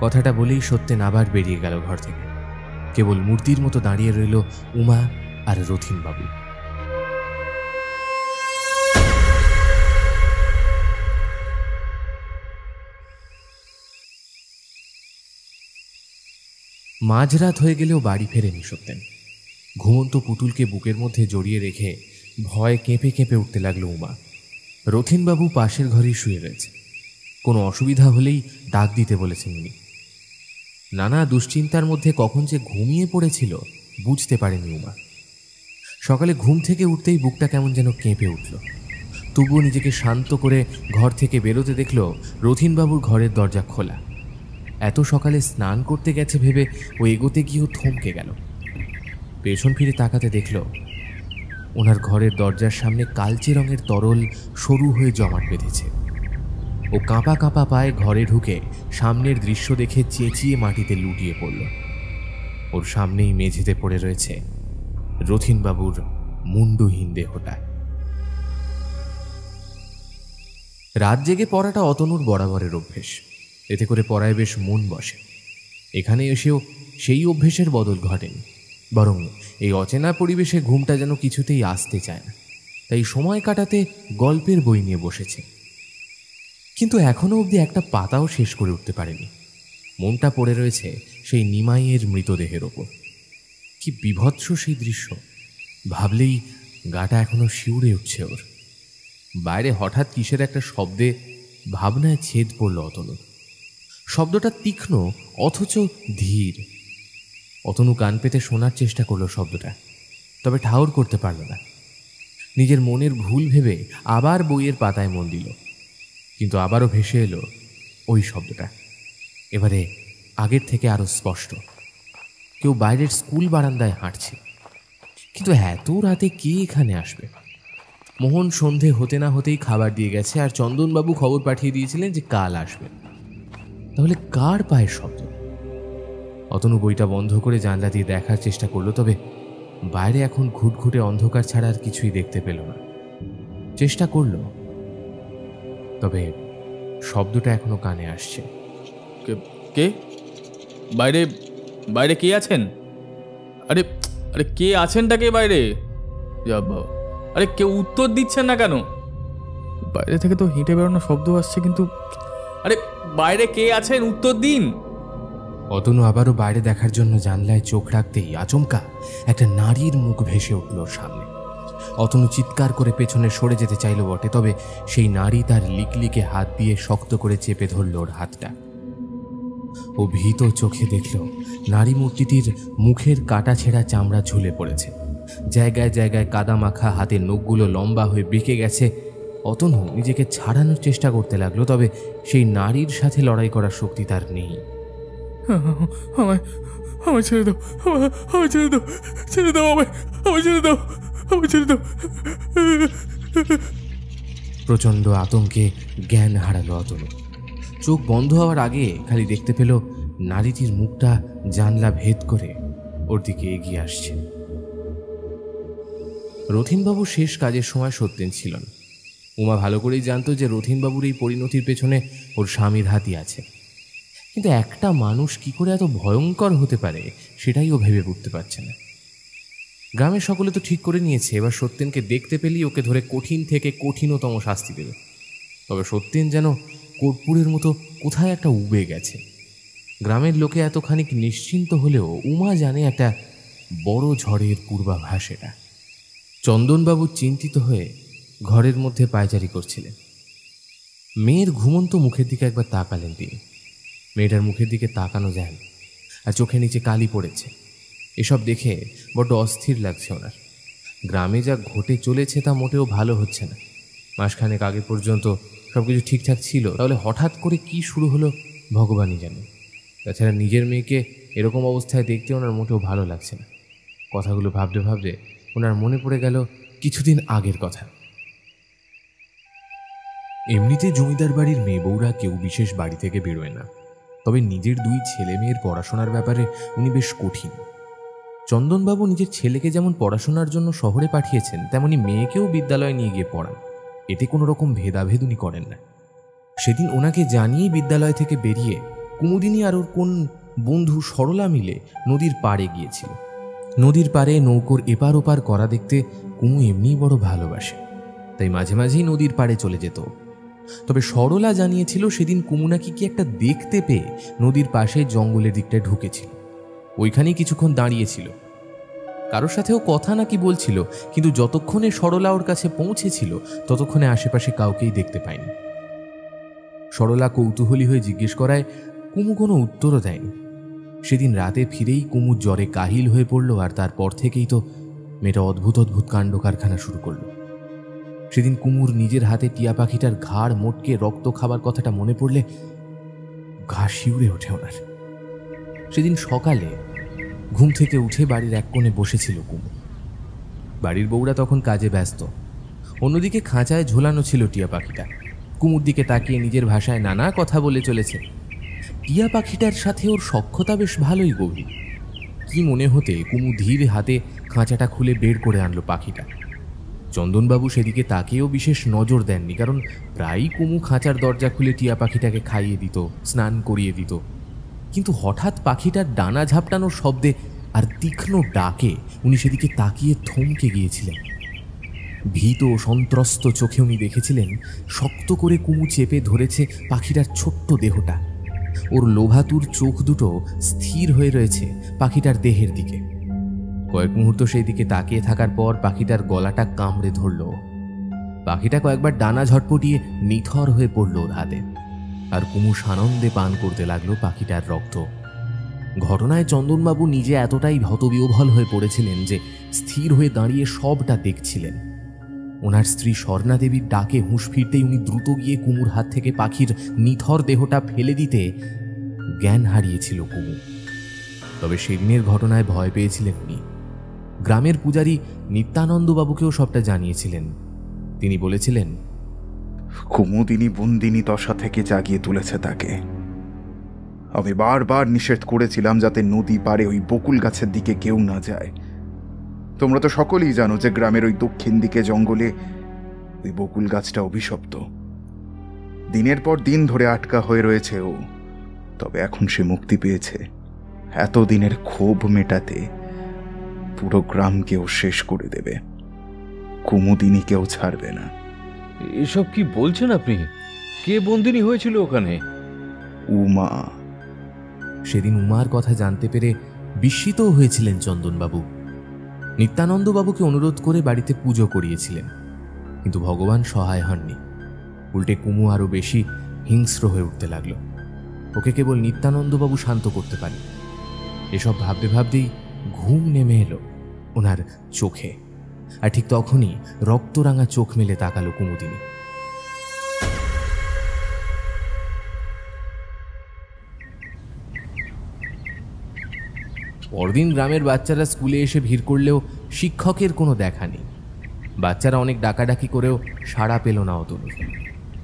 কথাটা বলেই সত্যেন আবার বেরিয়ে গেল ঘর থেকে। কেবল মূর্তির মতো দাঁড়িয়ে রইল উমা আর রথিনবাবু। মাঝরাত হয়ে গেলেও বাড়ি ফেরেনি সত্যেন। ঘুমন্ত পুতুলকে বুকের মধ্যে জড়িয়ে রেখে ভয় কেঁপে কেঁপে উঠতে লাগলো উমা। রথিনবাবু পাশের ঘরেই শুয়ে রয়েছে। কোনো অসুবিধা হলেই ডাক দিতে বলেছেন উনি। নানা দুশ্চিন্তার মধ্যে কখন যে ঘুমিয়ে পড়েছিল বুঝতে পারেনি উমা। সকালে ঘুম থেকে উঠতেই বুকটা কেমন যেন কেঁপে উঠল। তবুও নিজেকে শান্ত করে ঘর থেকে বেরোতে দেখল রথিনবাবুর ঘরের দরজা খোলা। এত সকালে স্নান করতে গেছে ভেবে ও এগোতে গিয়েও থমকে গেল। পেছন ফিরে তাকাতে দেখল ওনার ঘরের দরজার সামনে কালচে রঙের তরল সরু হয়ে জমাট বেঁধেছে। ও কাঁপা কাঁপা পায়ে ঘরে ঢুকে সামনের দৃশ্য দেখে চেঁচিয়ে মাটিতে লুটিয়ে পড়ল। ওর সামনেই মেঝেতে পড়ে রয়েছে রথিনবাবুর মুন্ডহীন দেহটা। রাত জেগে পড়াটা অতনুর বরাবরের অভ্যেস। এতে করে পড়ায় বেশ মন বসে। এখানে এসেও সেই অভ্যেসের বদল ঘটেনি, বরং এই অচেনা পরিবেশে ঘুমটা যেন কিছুতেই আসতে চায় না। তাই সময় কাটাতে গল্পের বই নিয়ে বসেছে। কিন্তু এখনো অবধি একটা পাতাও শেষ করে উঠতে পারেনি। মনটা পড়ে রয়েছে সেই নিমাইয়ের মৃতদেহের ওপর। কি বিভৎস সেই দৃশ্য! ভাবলেই গাটা এখনো শিউরে উঠছে ওর। বাইরে হঠাৎ কিসের একটা শব্দে ভাবনায় ছেদ পড়ল অতনুর। শব্দটা তীক্ষ্ণ অথচ ধীর। অতনু কান পেতে শোনার চেষ্টা করলো শব্দটা, তবে ঠাউর করতে পারল না। নিজের মনের ভুল ভেবে আবার বইয়ের পাতায় মন দিল, কিন্তু আবারও ভেসে এলো ওই শব্দটা, এবারে আগের থেকে আরো স্পষ্ট। কেউ বাইরের স্কুল বারান্দায় হাঁটছে, কিন্তু এত রাতে কে এখানে আসবে? মোহন সন্ধে হতে না হতেই খাবার দিয়ে গেছে, আর চন্দনবাবু খবর পাঠিয়ে দিয়েছিলেন যে কাল আসবে। তাহলে কার পায়ের শব্দ? অতনু বইটা বন্ধ করে জানলা দিয়ে দেখার চেষ্টা করলো, তবে বাইরে এখন ঘুটঘুটে অন্ধকার ছাড়া আর কিছুই দেখতে পেল না। চেষ্টা করলো, তবে শব্দটা এখনো কানে আসছে। কে বাইরে? বাইরে কে আছেন? আরে আরে কে আছেনটা কে বাইরে? আরে কেউ উত্তর দিচ্ছেন না কেন? বাইরে থেকে তো হেঁটে বেরোনো শব্দ আসছে, কিন্তু আরে বাইরে কে আছেন? উত্তর দিন। অতনু আবারও বাইরে দেখার জন্য জানলায় চোখ রাখতেই আচমকা একটা নারীর মুখ ভেসে উঠল সামনে। অতনু চিৎকার করে পেছনে সরে যেতে চাইল বটে, তবে সেই নারী তার লিকলিকে হাত দিয়ে শক্ত করে চেপে ধরল ওর হাতটা। ও ভীত চোখে দেখল নারী মূর্তিটির মুখের কাটা ছেঁড়া চামড়া ঝুলে পড়েছে, জায়গায় জায়গায় কাদা মাখা, হাতের নখগুলো লম্বা হয়ে বেঁকে গেছে। অতনু নিজেকে ছাড়ানোর চেষ্টা করতে লাগলো, তবে সেই নারীর সাথে লড়াই করার শক্তি তার নেই। আমায় ছেড়ে দাও, আমায় ছেড়ে দাও, ছেড়ে দাও, আমায় ছেড়ে দাও, আমায় ছেড়ে দাও। প্রচণ্ড আতঙ্কে জ্ঞান হারালো অতনু। চোখ বন্ধ হওয়ার আগে খালি দেখতে পেল নারীটির মুখটা জানলা ভেদ করে ওর দিকে এগিয়ে আসছে। রথীনবাবু শেষ কাজের সময় সত্যেন ছিলেন। উমা ভালো করেই জানতো যে রথীনবাবুর এই পরিণতির পেছনে ওর স্বামীর হাতই আছে, কিন্তু একটা মানুষ কি করে এত ভয়ঙ্কর হতে পারে সেটাই ও ভেবে উঠতে পারছে না। গ্রামের সকলে তো ঠিক করে নিয়েছে এবার সত্যেনকে দেখতে পেলেই ওকে ধরে কঠিন থেকে কঠিনতম শাস্তি দেবে, তবে সত্যেন যেন কর্পূরের মতো কোথায় একটা উবে গেছে। গ্রামের লোকে এতখানিক নিশ্চিন্ত হলেও উমা জানে একটা বড় ঝড়ের পূর্বাভাস এটা। চন্দনবাবু চিন্তিত হয়ে ঘরের মধ্যে পায়চারি করছিলেন। মেয়ের ঘুমন্ত মুখের দিকে একবার তাকালেন তিনি। মেয়েটার মুখের দিকে তাকানো যায় না, আর চোখে নিচে কালি পড়েছে। এসব দেখে বড্ড অস্থির লাগছে ওনার। গ্রামে যা ঘটে চলেছে তা মোটেও ভালো হচ্ছে না। মাসখানেক আগে পর্যন্ত সব কিছু ঠিকঠাক ছিল, তাহলে হঠাৎ করে কি শুরু হলো ভগবানই জানে। তাছাড়া নিজের মেয়েকে এরকম অবস্থায় দেখতে ওনার মোটেও ভালো লাগছে না। কথাগুলো ভাবতে ভাবতে ওনার মনে পড়ে গেল কিছুদিন আগের কথা। এমনিতে জমিদার বাড়ির মেয়ে বউরা কেউ বিশেষ বাড়ি থেকে বেরোয় না, তবে নিজের দুই ছেলে মেয়ের পড়াশোনার ব্যাপারে উনি বেশ কঠিন। চন্দনবাবু নিজের ছেলেকে যেমন পড়াশোনার জন্য শহরে পাঠিয়েছেন, তেমনি মেয়েকেও বিদ্যালয়ে নিয়ে গিয়ে পড়ান। এতে কোনো রকম ভেদাভেদ উনি করেন না। সেদিন ওনাকে জানিয়ে বিদ্যালয় থেকে বেরিয়ে কুমুদিনী আর ওর কোন বন্ধু সরলা মিলে নদীর পাড়ে গিয়েছিল। নদীর পাড়ে নৌকোর এপার ওপার করা দেখতে কুমু এমনিই বড় ভালোবাসে, তাই মাঝে মাঝেই নদীর পাড়ে চলে যেত। তবে সরলা জানিয়েছিল সেদিন কুমু নাকি কি একটা দেখতে পেয়ে নদীর পাশে জঙ্গলের দিকটায় ঢুকেছিল। ওইখানেই কিছুক্ষণ দাঁড়িয়েছিল, কারোর সাথেও কথা নাকি বলছিল, কিন্তু যতক্ষণে সরলা ওর কাছে পৌঁছেছিল ততক্ষণে আশেপাশে কাউকেই দেখতে পায়নি। সরলা কৌতূহলী হয়ে জিজ্ঞেস করায় কুমু কোনো উত্তরও দেয়নি। সেদিন রাতে ফিরেই কুমু জ্বরে কাহিল হয়ে পড়ল, আর তারপর থেকেই তো মেয়েটা অদ্ভুত অদ্ভুত কাণ্ড কারখানা শুরু করলো। সেদিন কুমুর নিজের হাতে টিয়া পাখিটার ঘাড় মোটকে রক্ত খাবার কথাটা মনে পড়লে ঘা শিউরে ওঠে ওনার। সেদিন সকালে ঘুম থেকে উঠে বাড়ির এক কোণে বসেছিল কুমু। বাড়ির বউরা তখন কাজে ব্যস্ত। অন্যদিকে খাঁচায় ঝোলানো ছিল টিয়া পাখিটা। কুমুর দিকে তাকিয়ে নিজের ভাষায় নানা কথা বলে চলেছে। টিয়া পাখিটার সাথে ওর সখ্যতা বেশ ভালোই গভীর। কি মনে হতে কুমু ধীর হাতে খাঁচাটা খুলে বের করে আনলো পাখিটা। চন্দনবাবু সেদিকে তাকেও বিশেষ নজর দেননি, কারণ প্রায়ই কুমু খাঁচার দরজা খুলে টিয়া পাখিটাকে খাইয়ে দিত, স্নান করিয়ে দিত। কিন্তু হঠাৎ পাখিটার ডানা ঝাপটানোর শব্দে আর তীক্ষ্ণ ডাকে উনি সেদিকে তাকিয়ে থমকে গিয়েছিলেন। ভীত ও সন্ত্রস্ত চোখে উনি দেখেছিলেন শক্ত করে কুমু চেপে ধরেছে পাখিটার ছোট্ট দেহটা। ওর লোভাতুর চোখ দুটো স্থির হয়ে রয়েছে পাখিটার দেহের দিকে। কয়েক মুহূর্ত সেই দিকে তাকিয়ে থাকার পর পাখিটার গলাটা কামড়ে ধরল। পাখিটা কয়েকবার ডানা ঝটপটিয়ে নিথর হয়ে পড়ল ওর হাতে, আর কুমু সানন্দে পান করতে লাগলো পাখিটার রক্ত। ঘটনায় চন্দনবাবু নিজে এতটাই হতবিহ্বল হয়ে পড়েছিলেন যে স্থির হয়ে দাঁড়িয়ে সবটা দেখছিলেন। ওনার স্ত্রী স্বর্ণা দেবীর ডাকে হুঁশ ফিরতেই উনি দ্রুত গিয়ে কুমুর হাত থেকে পাখির নিথর দেহটা ফেলে দিতে জ্ঞান হারিয়েছিল কুমু। তবে সেদিনের ঘটনায় ভয় পেয়েছিলেন উনি। গ্রামের পূজারী নিত্যানন্দবাবুকেও সবটা জানিয়েছিলেন। তিনি বলেছিলেন, কুমুদিনী বন্দিনী দশা থেকে জাগিয়ে তুলেছে তাকে। আমি বারবার নিষেধ করেছিলাম যাতে নদী পারে ওই বকুল গাছের দিকে কেউ না যায়। তোমরা তো সকলেই জানো যে গ্রামের ওই দক্ষিণ দিকে জঙ্গলে ওই বকুল গাছটা অভিশপ্ত। দিনের পর দিন ধরে আটকা হয়ে রয়েছে ও। তবে এখন সে মুক্তি পেয়েছে। এতদিনের ক্ষোভ মেটাতে পুরো গ্রামকেও শেষ করে দেবে। কুমুদিনীকেও ছাড়বে না। এসব কি বলছেন আপনি? কে বন্দিনী হয়েছিল ওখানে? উমা। সেদিন উমার কথা জানতে পেরে বিস্মিত হয়েছিলেন চন্দনবাবু। নিত্যানন্দবাবুকে অনুরোধ করে বাড়িতে পুজো করিয়েছিলেন, কিন্তু ভগবান সহায় হননি। উল্টে কুমু আরো বেশি হিংস্র হয়ে উঠতে লাগল। ওকে কেবল নিত্যানন্দবাবু শান্ত করতে পারে। এসব ভাবতে ভাবতেই ঘুম নেমে এলো ওনার চোখে। আর ঠিক তখনই রক্তরাঙা চোখ মেলে তাকালো কুমুদিনী। পরদিন গ্রামের বাচ্চারা স্কুলে এসে ভিড় করলেও শিক্ষকের কোনো দেখা নেই। বাচ্চারা অনেক ডাকাডাকি করেও সাড়া পেল না অতনু।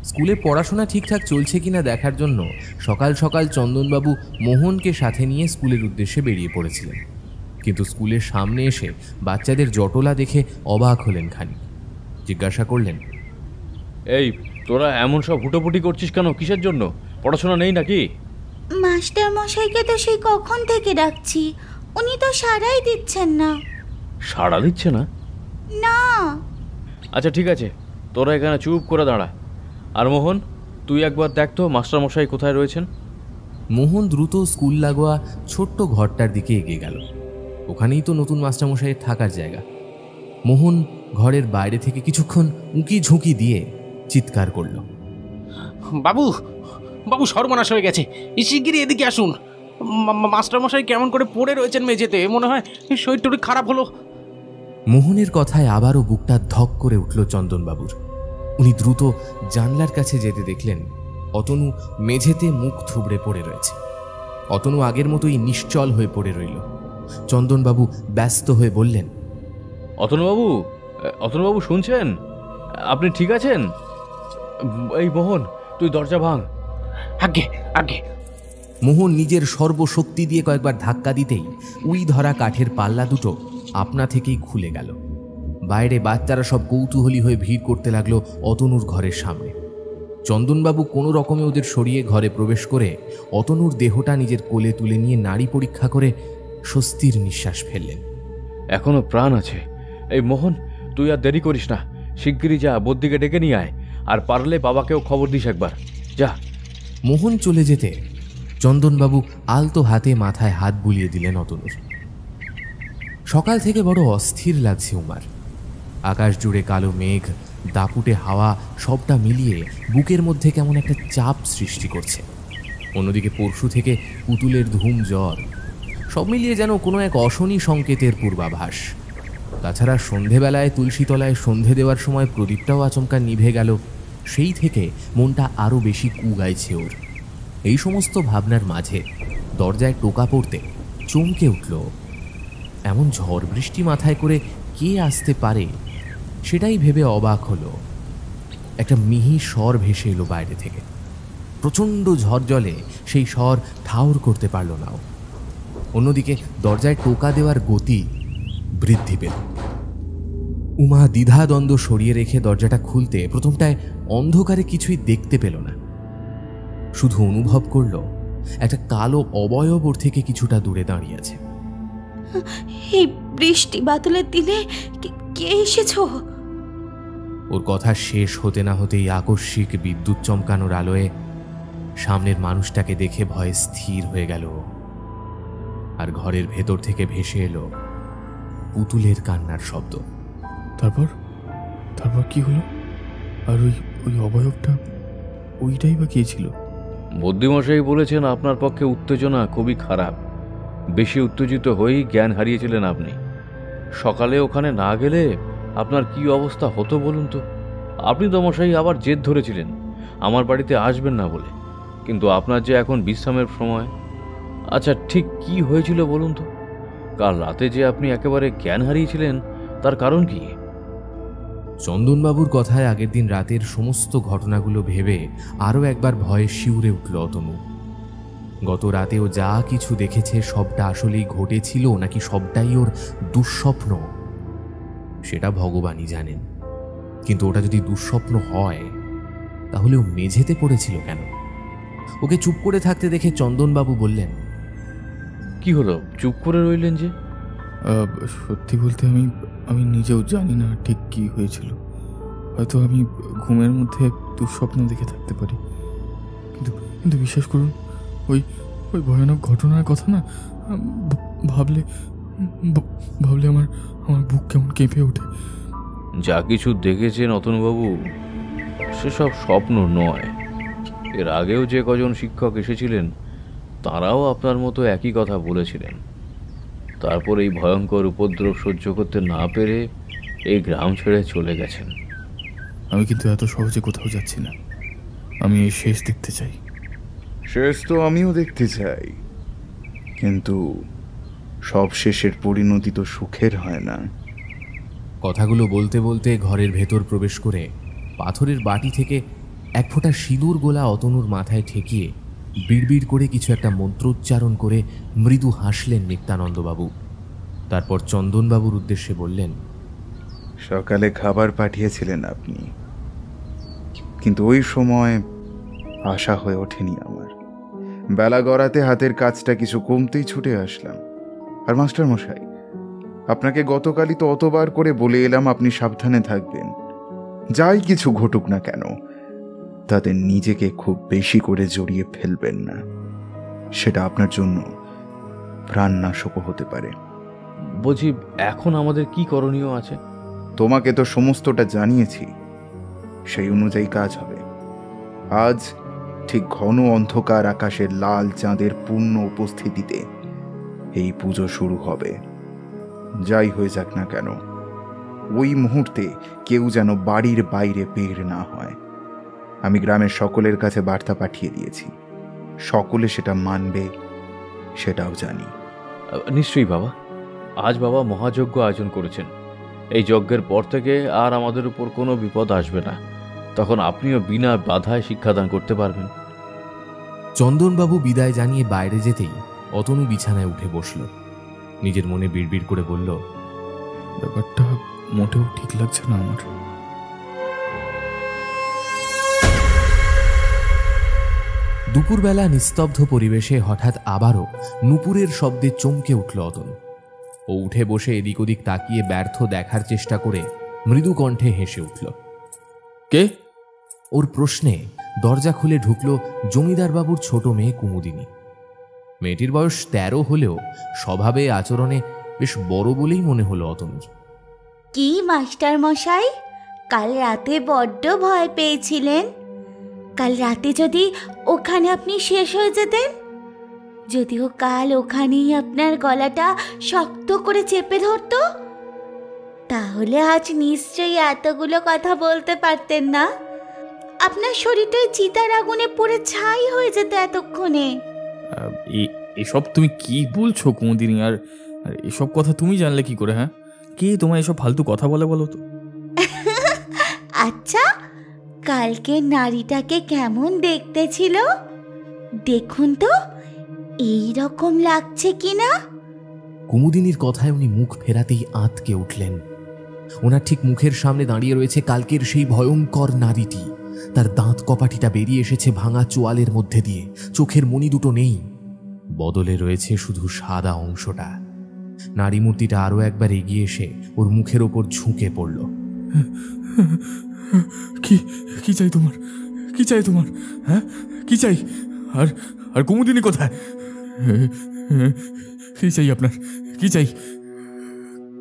স্কুলে পড়াশোনা ঠিকঠাক চলছে কিনা দেখার জন্য সকাল সকাল চন্দনবাবু মোহনকে সাথে নিয়ে স্কুলের উদ্দেশ্যে বেরিয়ে পড়েছিলেন। কিন্তু স্কুলের সামনে এসে বাচ্চাদের জটলা দেখে অবাক হলেন খানিক। জিজ্ঞাসা করলেন, এই তোরা এমন সব হুটোপুটি করছিস কেন? কিসের জন্য? পড়াশোনা নেই নাকি? মাস্টার মশাইকে তো সেই কখন থেকে ডাকছি, উনি তো সাড়াই দিচ্ছেন না। সাড়া দিচ্ছে না? না। আচ্ছা ঠিক আছে, তোরা এখানে চুপ করে দাঁড়া। আর মোহন, তুই একবার দেখ তো মাস্টারমশাই কোথায় রয়েছেন। মোহন দ্রুত স্কুল লাগোয়া ছোট্ট ঘরটার দিকে এগিয়ে গেল। ওখানেই তো নতুন মাস্টারমশাইয়ের থাকার জায়গা। মোহন ঘরের বাইরে থেকে কিছুক্ষণ উঁকি ঝুঁকি দিয়ে চিৎকার করল, বাবু, বাবু সর্বনাশ হয়ে গেছে, শিগগিরই এদিকে আসুন। মাস্টারমশাই কেমন করে পড়ে রয়েছেন মেঝেতে, মনে হয় শরীর টরীর খারাপ হলো। মোহনের কথায় আবারও বুকটা ধক করে উঠল চন্দনবাবুর। উনি দ্রুত জানলার কাছে যেতে দেখলেন অতনু মেঝেতে মুখ থুবড়ে পড়ে রয়েছে। অতনু আগের মতোই নিশ্চল হয়ে পড়ে রইল। চন্দনবাবু ব্যস্ত হয়ে বললেন, অতনুবাবু, অতনুবাবু শুনছেন? আপনি ঠিক আছেন? এই মোহন, তুই দরজা ভাঙ। আগে আগে। মোহন নিজের সর্বশক্তি দিয়ে কয়েকবার ধাক্কা দিতেই উই ধরা কাঠের পাল্লা দুটো আপনা থেকেই খুলে গেল। বাইরে বাচ্চারা সব কৌতূহলী হয়ে ভিড় করতে লাগলো অতনুর ঘরের সামনে। চন্দনবাবু কোনো রকমে ওদের সরিয়ে ঘরে প্রবেশ করে অতনুর দেহটা নিজের কোলে তুলে নিয়ে নাড়ি পরীক্ষা করে স্বস্তির নিঃশ্বাস ফেললেন। এখনো প্রাণ আছে। এই মোহন, তুই আর দেরি করিস না, শিগগিরই যা, বদ্দিকে ডেকে নিয়ে আয়। আর পারলে বাবাকেও খবর দিস একবার, যা। মোহন চলে যেতে চন্দনবাবু আলতো হাতে মাথায় হাত বুলিয়ে দিলেন অতনুর। সকাল থেকে বড় অস্থির লাগছে উমার। আকাশ জুড়ে কালো মেঘ, দাপুটে হাওয়া, সবটা মিলিয়ে বুকের মধ্যে কেমন একটা চাপ সৃষ্টি করছে। অন্যদিকে পরশু থেকে পুতুলের ধুম জ্বর, সব মিলিয়ে যেন কোনো এক অশনি সংকেতের পূর্বাভাস। তাছাড়া সন্ধেবেলায় তুলসীতলায় সন্ধে দেওয়ার সময় প্রদীপটাও আচমকা নিভে গেল। সেই থেকে মনটা আরও বেশি কুগাইছে ওর। এই সমস্ত ভাবনার মাঝে দরজায় টোকা পড়তে চমকে উঠল। এমন ঝড় বৃষ্টি মাথায় করে কে আসতে পারে সেটাই ভেবে অবাক হলো। একটা মিহি স্বর ভেসে এলো বাইরে থেকে। প্রচণ্ড ঝড় জলে সেই স্বর ঠাউর করতে পারল না। অন্যদিকে দরজায় টোকা দেওয়ার গতি বৃদ্ধি পেল। উমা দ্বিধাদ্বন্দ্ব সরিয়ে রেখে দরজাটা খুলতে প্রথমটায় অন্ধকারে কিছুই দেখতে পেল না, শুধু অনুভব করল একটা কালো অবয়ব ওর থেকে কিছুটা দূরে দাঁড়িয়ে আছে। এই বৃষ্টি বাদলের দিনে কে এসেছ? ওর কথা শেষ হতে না হতেই আকস্মিক বিদ্যুৎ চমকানোর আলোয় সামনের মানুষটাকে দেখে ভয়ে স্থির হয়ে গেল। আর ঘরের ভেতর থেকে ভেসে এলো পুতুলের কান্নার শব্দ। তারপর তারপর কি হলো? আর ওই অবয়বটা, ওইটাই বা কে ছিল? বুদ্ধিমশাই বলেছেন আপনার পক্ষে উত্তেজনা খুবই খারাপ। বেশি উত্তেজিত হয়েই জ্ঞান হারিয়েছিলেন আপনি। সকালে ওখানে না গেলে আপনার কি অবস্থা হতো বলুন তো? আপনি তো মশাই আবার জেদ ধরেছিলেন আমার বাড়িতে আসবেন না বলে, কিন্তু আপনার যে এখন বিশ্রামের সময়। আচ্ছা, ঠিক কি হয়েছিল বলুন তো? কাল রাতে যে আপনি একেবারে জ্ঞান হারিয়েছিলেন, তার কারণ কি? চন্দনবাবুর কথায় আগের দিন রাতের সমস্ত ঘটনাগুলো ভেবে আরও একবার ভয়ে শিউরে উঠল অতনু। গত রাতেও যা কিছু দেখেছে সবটা আসলেই ঘটেছিল নাকি সবটাই ওর দুঃস্বপ্ন, সেটা ভগবানই জানেন। কিন্তু ওটা যদি দুঃস্বপ্ন হয় তাহলে ও মেঝেতে পড়েছিল কেন? ওকে চুপ করে থাকতে দেখে চন্দনবাবু বললেন, কি হলো, চুপ করে রইলেন যে? সত্যি বলতে আমি নিজেও জানি না ঠিক কি হয়েছিল। হয়তো আমি ঘুমের মধ্যে দুঃস্বপ্ন দেখে থাকতে পারি, কিন্তু কিন্তু বিশ্বাস করুন, ওই ওই ভয়ানক ঘটনার কথা না ভাবলে ভাবলে আমার বুক কেমন কেঁপে ওঠে। যা কিছু দেখেছেন অতনুবাবু, সেসব স্বপ্ন নয়। এর আগেও যে কজন শিক্ষক এসেছিলেন তারাও আপনার মতো একই কথা বলেছিলেন। তারপর এই ভয়ঙ্কর উপদ্রব সহ্য করতে না পেরে এই গ্রাম ছেড়ে চলে গেছেন। আমি কিন্তু এত সহজে কোথাও যাচ্ছি না। আমি এই শেষ দেখতে চাই। শেষ তো আমিও দেখতে চাই, কিন্তু সব শেষের পরিণতি তো সুখের হয় না। কথাগুলো বলতে বলতে ঘরের ভেতর প্রবেশ করে পাথরের বাটি থেকে এক ফোঁটা সিঁদুর গোলা অতনুর মাথায় ঠেকিয়ে বিড়বিড় করে কিছু একটা মন্ত্রোচ্চারণ করে মৃদু হাসলেন নিত্যানন্দবাবু। তারপর চন্দনবাবুর উদ্দেশ্যে বললেন, সকালে খাবার পাঠিয়েছিলেন আপনি, কিন্তু ওই সময় আশা হয়ে ওঠেনি আমার। বেলা গড়াতে হাতের কাজটা কিছু কমতেই ছুটে আসলাম। আর মাস্টার মশাই, আপনাকে গতকালই তো অতবার করে বলে এলাম আপনি সাবধানে থাকবেন। যাই কিছু ঘটুক না কেন, তাতে নিজেকে খুব বেশি করে জড়িয়ে ফেলবেন না। সেটা আপনার জন্য প্রাণনাশকও হতে পারে। বলছি, এখন আমাদের কি করণীয় আছে? তোমাকে তো সমস্তটা জানিয়েছি, সেই অনুযায়ী কাজ হবে। আজ ঠিক ঘন অন্ধকার আকাশের লাল চাঁদের পূর্ণ উপস্থিতিতে এই পুজো শুরু হবে। যাই হয়ে যাক না কেন, ওই মুহূর্তে কেউ যেন বাড়ির বাইরে বের না হয়। আমি গ্রামের সকলের কাছে বার্তা পাঠিয়ে দিয়েছি। সকলে সেটা মানবে সেটাও জানি। নিশ্চয়ই বাবা। আজ বাবা মহাযজ্ঞ আয়োজন করেছেন। এই যজ্ঞের পর থেকে আর আমাদের উপর কোনো বিপদ আসবে না। তখন আপনিও বিনা বাধায় শিক্ষাদান করতে পারবেন। চন্দনবাবু বিদায় জানিয়ে বাইরে যেতেই অতনু বিছানায় উঠে বসল। নিজের মনে বিড়বিড় করে বলল, ব্যাপারটা মোটেও ঠিক লাগছে না আমার। দুপুরবেলা নিস্তব্ধ পরিবেশে হঠাৎ আবারও নূপুরের শব্দে চমকে উঠল অতনু। ও উঠে বসে এদিক ওদিক তাকিয়ে ব্যর্থ দেখার চেষ্টা করে মৃদু কণ্ঠে হেসে উঠল। কে? ওর প্রশ্নে দরজা খুলে ঢুকল জমিদারবাবুর ছোট মেয়ে কুমুদিনী। মেয়েটির বয়স 13 হলেও স্বভাবে আচরণে বেশ বড় বলেই মনে হলো অতনুর। কি মাস্টার মশাই, কাল রাতে বড্ড ভয় পেয়েছিলেন? কাল রাতে যদি ওখানে আপনি শেষ হয়ে যেতেন, যদিও কাল ওখানেই আপনার গলাটা শক্ত করে চেপে ধরতো, তাহলে আজ নিশ্চয়ই এতগুলো কথা বলতে পারতেন না। আপনার শরীরটা চিতার আগুনে পুড়ে ছাই হয়ে যেত এতক্ষণে। এসব তুমি কি বলছো কুমুদিনী? আর এসব কথা তুমি জানলে কি করে? হ্যাঁ, কে তোমার এসব ফালতু কথা বলে বলো তো? আচ্ছা, কালকে নারীটাকে কেমন দেখতে ছিল দেখুন তো, এই রকম লাগছে কিনা। কুমুদিনীর কথায় উনি মুখ ফেরাতেই আঁতকে উঠলেন। ওনার ঠিক মুখের সামনে দাঁড়িয়ে রয়েছে কালকের সেই ভয়ঙ্কর নারীটি। তার দাঁত কপাটিটা বেরিয়ে এসেছে ভাঙা চোয়ালের মধ্যে দিয়ে, চোখের মণি দুটো নেই, বদলে রয়েছে শুধু সাদা অংশটা। নারী মূর্তিটা আরো একবার এগিয়ে এসে ওর মুখের ওপর ঝুঁকে পড়ল। কি চাই তোমার? কি চাই তোমার? হ্যাঁ, কি চাই? আর আর কুমুদিনী কোথায়? কি চাই আপনার? কি চাই?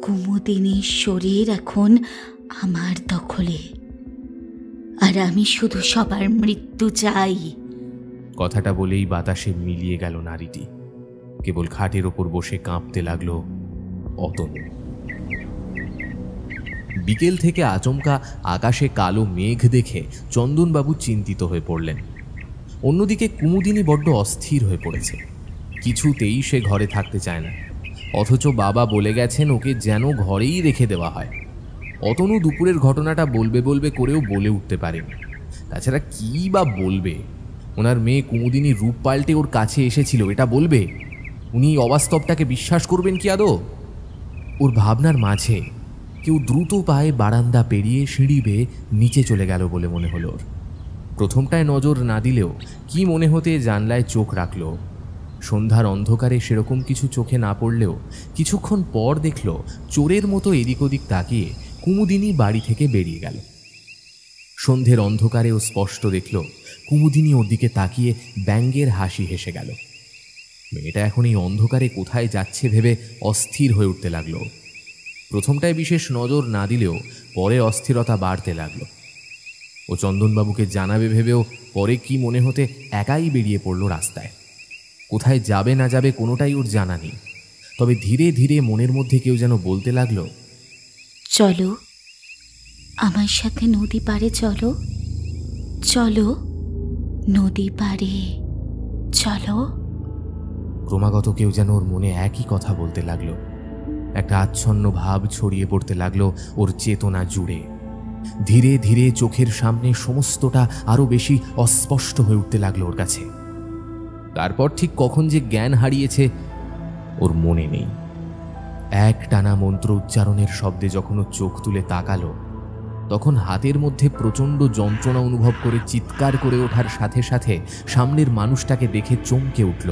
কুমুদিনীর শরীর এখন আমার দখলে, আর আমি শুধু সবার মৃত্যু চাই। কথাটা বলেই বাতাসে মিলিয়ে গেল নারীটি। কেবল খাটের ওপর বসে কাঁপতে লাগলো অতনু। বিকেল থেকে আচমকা আকাশে কালো মেঘ দেখে চন্দনবাবু চিন্তিত হয়ে পড়লেন। অন্যদিকে কুমুদিনী বড্ড অস্থির হয়ে পড়েছে, কিছুতেই সে ঘরে থাকতে চায় না, অথচ বাবা বলে গেছেন ওকে যেন ঘরেই রেখে দেওয়া হয়। অতনু দুপুরের ঘটনাটা বলবে বলবে করেও বলে উঠতে পারেনি। তাছাড়া কী বা বলবে? ওনার মেয়ে কুমুদিনী রূপ পাল্টে ওর কাছে এসেছিল, এটা বলবে? উনি অবাস্তবটাকে বিশ্বাস করবেন কি আদৌ? ওর ভাবনার মাঝে কেউ দ্রুত পায়ে বারান্দা পেরিয়ে সিঁড়ি বেয়ে নিচে চলে গেল বলে মনে হলো ওর। প্রথমটায় নজর না দিলেও কি মনে হতে জানলায় চোখ রাখল। সন্ধ্যার অন্ধকারে সেরকম কিছু চোখে না পড়লেও কিছুক্ষণ পর দেখল চোরের মতো এদিক ওদিক তাকিয়ে কুমুদিনী বাড়ি থেকে বেরিয়ে গেল। সন্ধ্যের অন্ধকারেও স্পষ্ট দেখল কুমুদিনী ওর দিকে তাকিয়ে ব্যঙ্গের হাসি হেসে গেল। মেয়েটা এখন এই অন্ধকারে কোথায় যাচ্ছে ভেবে অস্থির হয়ে উঠতে লাগলো। প্রথমটায় বিশেষ নজর না দিলেও পরে অস্থিরতা বাড়তে লাগলো। ও চন্দনবাবুকে জানাবে ভেবেও পরে কি মনে হতে একাই বেরিয়ে পড়ল রাস্তায়। কোথায় যাবে না যাবে কোনোটাই ওর জানা নেই, তবে ধীরে ধীরে মনের মধ্যে কেউ যেন বলতে লাগলো, চলো আমার সাথে নদী পাড়ে, চলো চলো নদী পাড়ে চলো। ক্রমাগত কেউ যেন ওর মনে একই কথা বলতে লাগলো। একটা আচ্ছন্ন ভাব ছড়িয়ে পড়তে লাগলো ওর চেতনা জুড়ে। ধীরে ধীরে চোখের সামনে সমস্তটা আরো বেশি অস্পষ্ট হয়ে উঠতে লাগলো ওর কাছে। তারপর ঠিক কখন যে জ্ঞান হারিয়েছে ওর মনে নেই। এক টানা মন্ত্র উচ্চারণের শব্দে যখন ও চোখ তুলে তাকালো, তখন হাতের মধ্যে প্রচণ্ড যন্ত্রণা অনুভব করে চিৎকার করে ওঠার সাথে সাথে সামনের মানুষটাকে দেখে চমকে উঠল।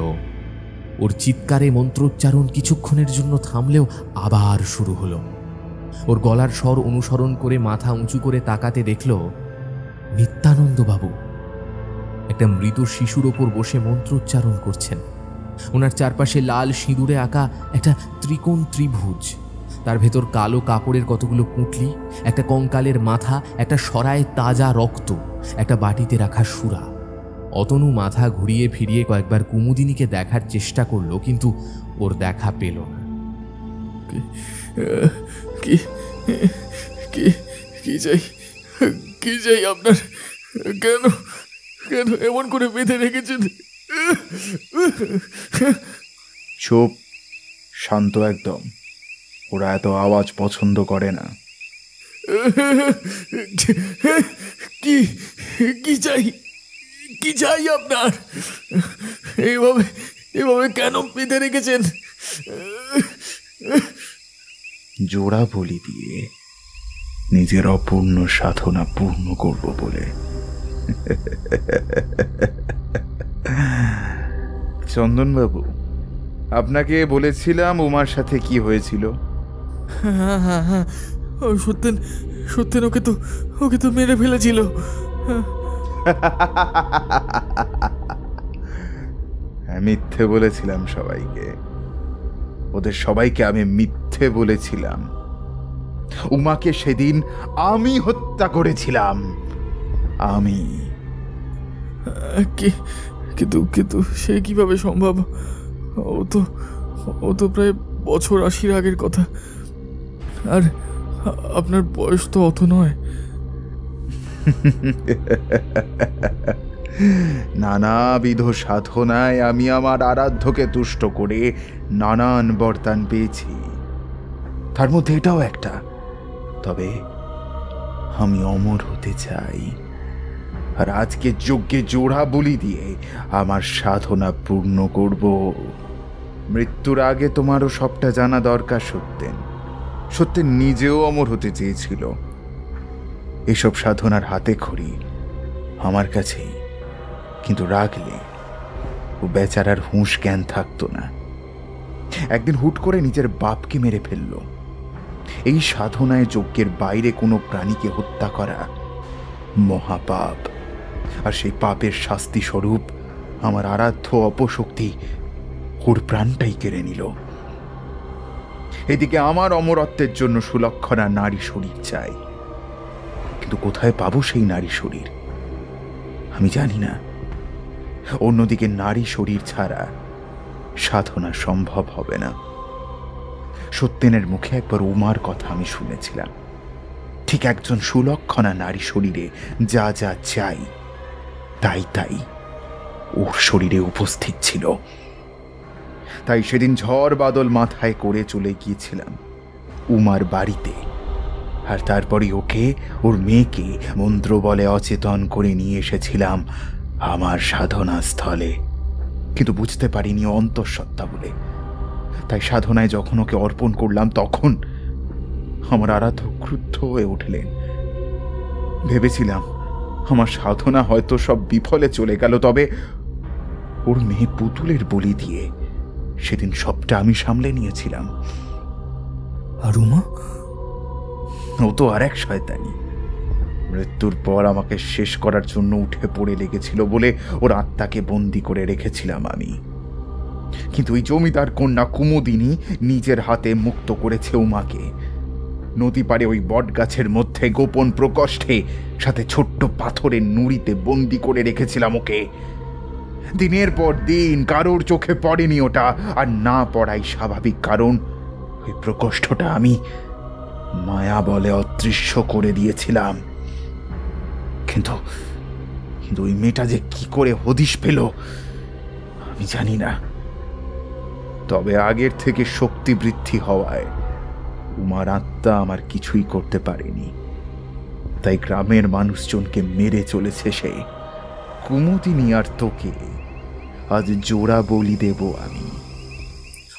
ওর চিৎকারে মন্ত্রোচ্চারণ কিছুক্ষণের জন্য থামলেও আবার শুরু হলো। ওর গলার স্বর অনুসরণ করে মাথা উঁচু করে তাকাতে দেখল নিত্যানন্দ বাবু একটা মৃত শিশুর ওপর বসে মন্ত্রোচ্চারণ করছেন। ওনার চারপাশে লাল সিঁদুরে আঁকা একটা ত্রিকোণ ত্রিভুজ, তার ভেতর কালো কাপড়ের কতগুলো পুঁটলি, একটা কঙ্কালের মাথা, একটা সরায় তাজা রক্ত, একটা বাটিতে রাখা সুরা। অতনু মাথা ঘুরিয়ে ফিরিয়ে কয়েকবার কুমুদিনীকে দেখার চেষ্টা করলো, কিন্তু ওর দেখা পেল না। কি চাই আপনার? কেন কেন এমন করে বেঁধে রেখেছেন? চুপ, শান্ত একদম। ওরা এত আওয়াজ পছন্দ করে না। কি কি চাই? কি চাই আপনার? এইভাবে এভাবে কেন বেঁধে রেখেছেন? জোড়া বলি দিয়ে নিজের অপূর্ণ সাধনা পূর্ণ করব বলে। চন্দনবাবু, আপনাকে বলেছিলাম উমার সাথে কি হয়েছিল। হ্যাঁ হ্যাঁ হ্যাঁ, সত্যেন সত্যেন ওকে তো মেরে ফেলেছিল। মিথ্যে বলেছিলাম সবাইকে, ওদের সবাইকে আমি মিথ্যে বলেছিলাম। উমাকে সেদিন আমি হত্যা করেছিলাম, আমি। কিন্তু সে কিভাবে সম্ভব? ও তো প্রায় বছর 80 আগের কথা, আর আপনার বয়স তো অত নয়। নানাবিধ সাধনায় আমি আমার আরাধ্যকে তুষ্ট করে নানান বরদান পেয়েছি, তার মধ্যে এটাও একটা। তবে আমি অমর হতে চাই, আর আজকে যজ্ঞে জোড়া বলি দিয়ে আমার সাধনা পূর্ণ করব। মৃত্যুর আগে তোমারও সবটা জানা দরকার। সত্যেন নিজেও অমর হতে চেয়েছিল। এসব সাধনার হাতে খড়ি আমার কাছেই, কিন্তু রাখলে ও বেচারার হুঁশ জ্ঞান থাকতো না। একদিন হুট করে নিজের বাপকে মেরে ফেলল। এই সাধনায় যজ্ঞের বাইরে কোনো প্রাণীকে হত্যা করা মহাপাপ, আর সেই পাপের শাস্তি স্বরূপ আমার আরাধ্য অপশক্তি ওর প্রাণটাই কেড়ে নিল। এদিকে আমার অমরত্বের জন্য সুলক্ষণা নারী শরীর চাই, কিন্তু কোথায় পাবো সেই নারী শরীর আমি জানি না। অন্যদিকে নারী শরীর ছাড়া সাধনা সম্ভব হবে না। সত্যেনের মুখে একবার উমার কথা আমি শুনেছিলাম, ঠিক একজন সুলক্ষণা নারী শরীরে যা যা চাই তাই তাই ওর শরীরে উপস্থিত ছিল। তাই সেদিন ঝড় বাদল মাথায় করে চলে গিয়েছিলাম উমার বাড়িতে, আর তারপরে ওকে, ওর মেয়েকে মন্ত্র বলে অচেতন করে নিয়ে এসেছিলাম আমার সাধনা স্থলে। কিন্তু বুঝতে পারিনি অন্তঃসত্ত্বা বলে। তাই সাধনায় যখন ওকে অর্পণ করলাম তখন আমার আরাধ্য ক্রুদ্ধ হয়ে উঠলেন। ভেবেছিলাম আমার সাধনা হয়তো সব বিফলে চলে গেল, তবে ওর মেয়ে পুতুলের বলি দিয়ে সেদিন সবটা আমি সামলে নিয়েছিলাম। আর উমা? ও তো আর এক শয়তানি। মৃত্যুর পর আমাকে শেষ করার জন্য উঠে পড়ে লেগেছিল বলে ওর আত্মাকে বন্দি করে রেখেছিলাম আমি। কিন্তু ওই জমিদার কন্যা কুমুদিনী নিজের হাতে মুক্ত করেছে উমাকে। নদী পাড়ে ওই বট গাছের মধ্যে গোপন প্রকোষ্ঠে সাথে ছোট্ট পাথরের নুড়িতে বন্দি করে রেখেছিলাম ওকে। দিনের পর দিন কারোর চোখে পড়েনি ওটা, আর না পড়াই স্বাভাবিক, কারণ ওই প্রকোষ্ঠটা আমি মায়া বলে অদৃশ্য করে দিয়েছিলাম। কিন্তু ওই মেয়েটা যে কি করে হদিশ পেল আমি জানি না। তবে আগের থেকে শক্তি বৃদ্ধি হওয়ায় উমার আত্মা আমার কিছুই করতে পারেনি। তাই গ্রামের মানুষজনকে মেরে চলেছে সে। কুমুদিনী আর তোকে আজ জোড়া বলি দেব আমি।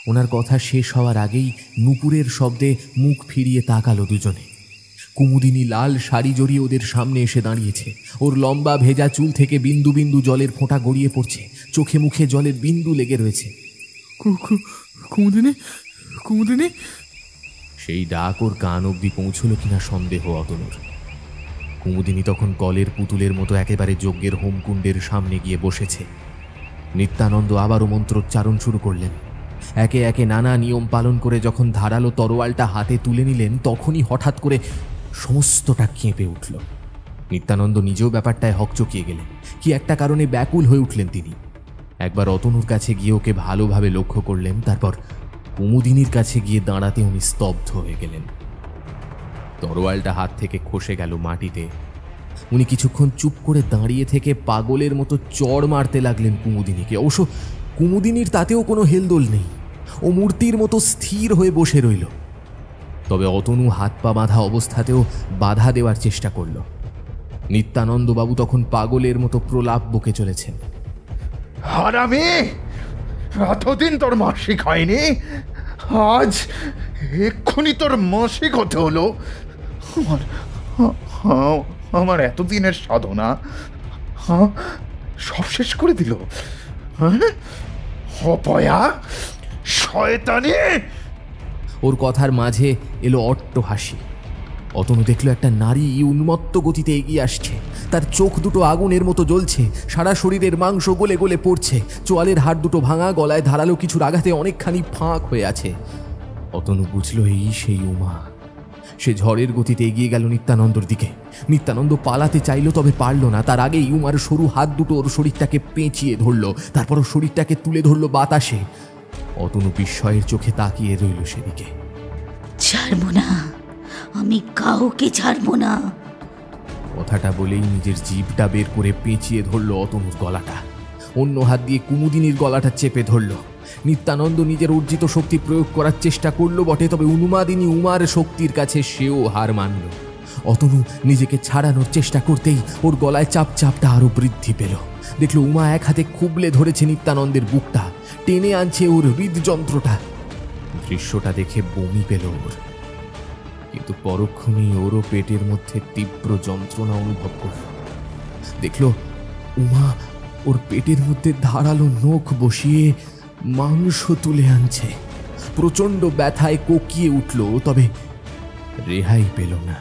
ওনার কথা শেষ হওয়ার আগেই নুপুরের শব্দে মুখ ফিরিয়ে তাকালো দুজনে। কুমুদিনী লাল শাড়ি জড়িয়ে ওদের সামনে এসে দাঁড়িয়েছে। ওর লম্বা ভেজা চুল থেকে বিন্দু বিন্দু জলের ফোঁটা গড়িয়ে পড়ছে, চোখে মুখে জলের বিন্দু লেগে রয়েছে। কুমুদিনী, কুমুদিনী! সেই ডাক ওর কান অব্দি পৌঁছল কিনা সন্দেহ অতনুর। কুমুদিনী তখন কলের পুতুলের মতো একেবারে যজ্ঞের হোমকুণ্ডের সামনে গিয়ে বসেছে। নিত্যানন্দ আবারও মন্ত্রোচ্চারণ শুরু করলেন। একে একে নানা নিয়ম পালন করে যখন ধারালো তরোয়ালটা হাতে তুলে নিলেন তখনই হঠাৎ করে সমস্তটা কেঁপে উঠল। নিত্যানন্দ নিজেও ব্যাপারটায় হকচকিয়ে গেলেন। কি একটা কারণে ব্যাকুল হয়ে উঠলেন তিনি। একবার অতনুর কাছে গিয়ে ওকে ভালোভাবে লক্ষ্য করলেন, তারপর কুমুদিনীর কাছে গিয়ে দাঁড়াতে উনি স্তব্ধ হয়ে গেলেন। তরোয়ালটা হাত থেকে খসে গেল মাটিতে। উনি কিছুক্ষণ চুপ করে দাঁড়িয়ে থেকে পাগলের মতো চড় মারতে লাগলেন কুমুদিনীকে। অবশ্য কুমুদিনীর তাতেও কোনো হেলদোল নেই, ও মূর্তির মতো স্থির হয়ে বসে রইল। তবে অতনু হাত পা বাঁধা অবস্থাতেও বাধা দেওয়ার চেষ্টা করল। নিত্যানন্দবাবু তখন পাগলের মতো প্রলাপ বকে চলেছেন। হারামি, এতদিন তোর মাসিক হয়নি, আজ এক্ষুনি তোর মাসিক হতে হলো। আমার এতদিনের সাধনা সব শেষ করে দিল। অপয়া, শয়তানি! ওর কথার মাঝে এলো অট্ট হাসি। অতনু দেখল একটা নারী উন্মত্ত গতিতে এগিয়ে আসছে। তার চোখ দুটো আগুনের মতো জ্বলছে, সারা শরীরের মাংস গলে গলে পড়ছে, চোয়ালের হাড় দুটো ভাঙা, গলায় ধারালো কিছুর আঘাতে অনেকখানি ফাঁক হয়ে আছে। অতনু বুঝল এই সেই উমা। সে ঝড়ের গতিতে এগিয়ে গেল নিত্যানন্দর দিকে। নিত্যানন্দ পালাতে চাইল, তবে পারল না। তার আগেই উমার সরু হাত দুটো ওর শরীরটাকে পেঁচিয়ে ধরল, তারপর ওর শরীরটাকে তুলে ধরল বাতাসে। অতনু বিস্ময়ের চোখে তাকিয়ে রইল সেদিকে। ছাড়বো না, আমি কাউকে ছাড়বো না। কথাটা বলেই নিজের জিভটা বের করে পেঁচিয়ে ধরল অতনুর গলাটা। অন্য হাত দিয়ে কুমুদিনীর গলাটা চেপে ধরল। নিত্যানন্দ নিজের অর্জিত শক্তি প্রয়োগ করার চেষ্টা করলো বটে, তবে উন্মাদিনী উমার শক্তির কাছে সেও হার মানল। অতনু নিজেকে ছাড়ানোর চেষ্টা করতেই ওর গলায় চাপটা আরো বৃদ্ধি পেল। দেখল উমা এক হাতে খুবলে ধরেছে নিত্যানন্দের বুকটা, টেনে আনছে ওর হৃদযন্ত্রটা। দৃশ্যটা দেখে বমি পেল ওর, কিন্তু পরক্ষণেই ওরও পেটের মধ্যে তীব্র যন্ত্রণা অনুভব করল। দেখল উমা ওর পেটের মধ্যে ধারালো নখ বসিয়ে মাংস তুলে আনছে। প্রচন্ড ব্যথায় কোকিয়ে উঠল, তবে রেহাই পেল না।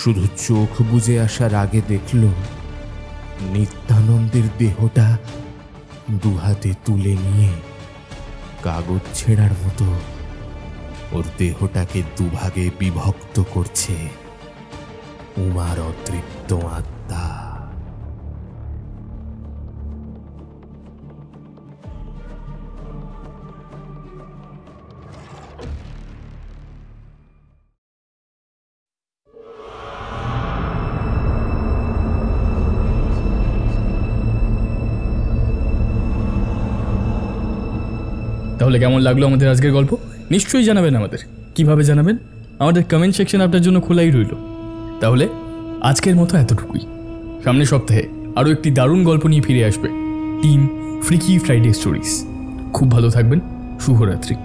শুধু চোখ বুজে আসার আগে দেখল নিত্যানন্দের দেহটা দুহাতে তুলে নিয়ে কাগজ ছেঁড়ার মতো ওর দেহটাকে দুভাগে বিভক্ত করছে উমার অতৃপ্ত আত্মা। তাহলে কেমন লাগলো আমাদের আজকের গল্প নিশ্চয়ই জানাবেন আমাদের। কিভাবে জানাবেন? আমাদের কমেন্ট সেকশন আপনার জন্য খোলাই রইল। তাহলে আজকের মতো এতটুকুই। সামনের সপ্তাহে আরও একটি দারুণ গল্প নিয়ে ফিরে আসবে টিম ফ্রিকি ফ্রাইডে স্টোরিজ। খুব ভালো থাকবেন। শুভরাত্রি।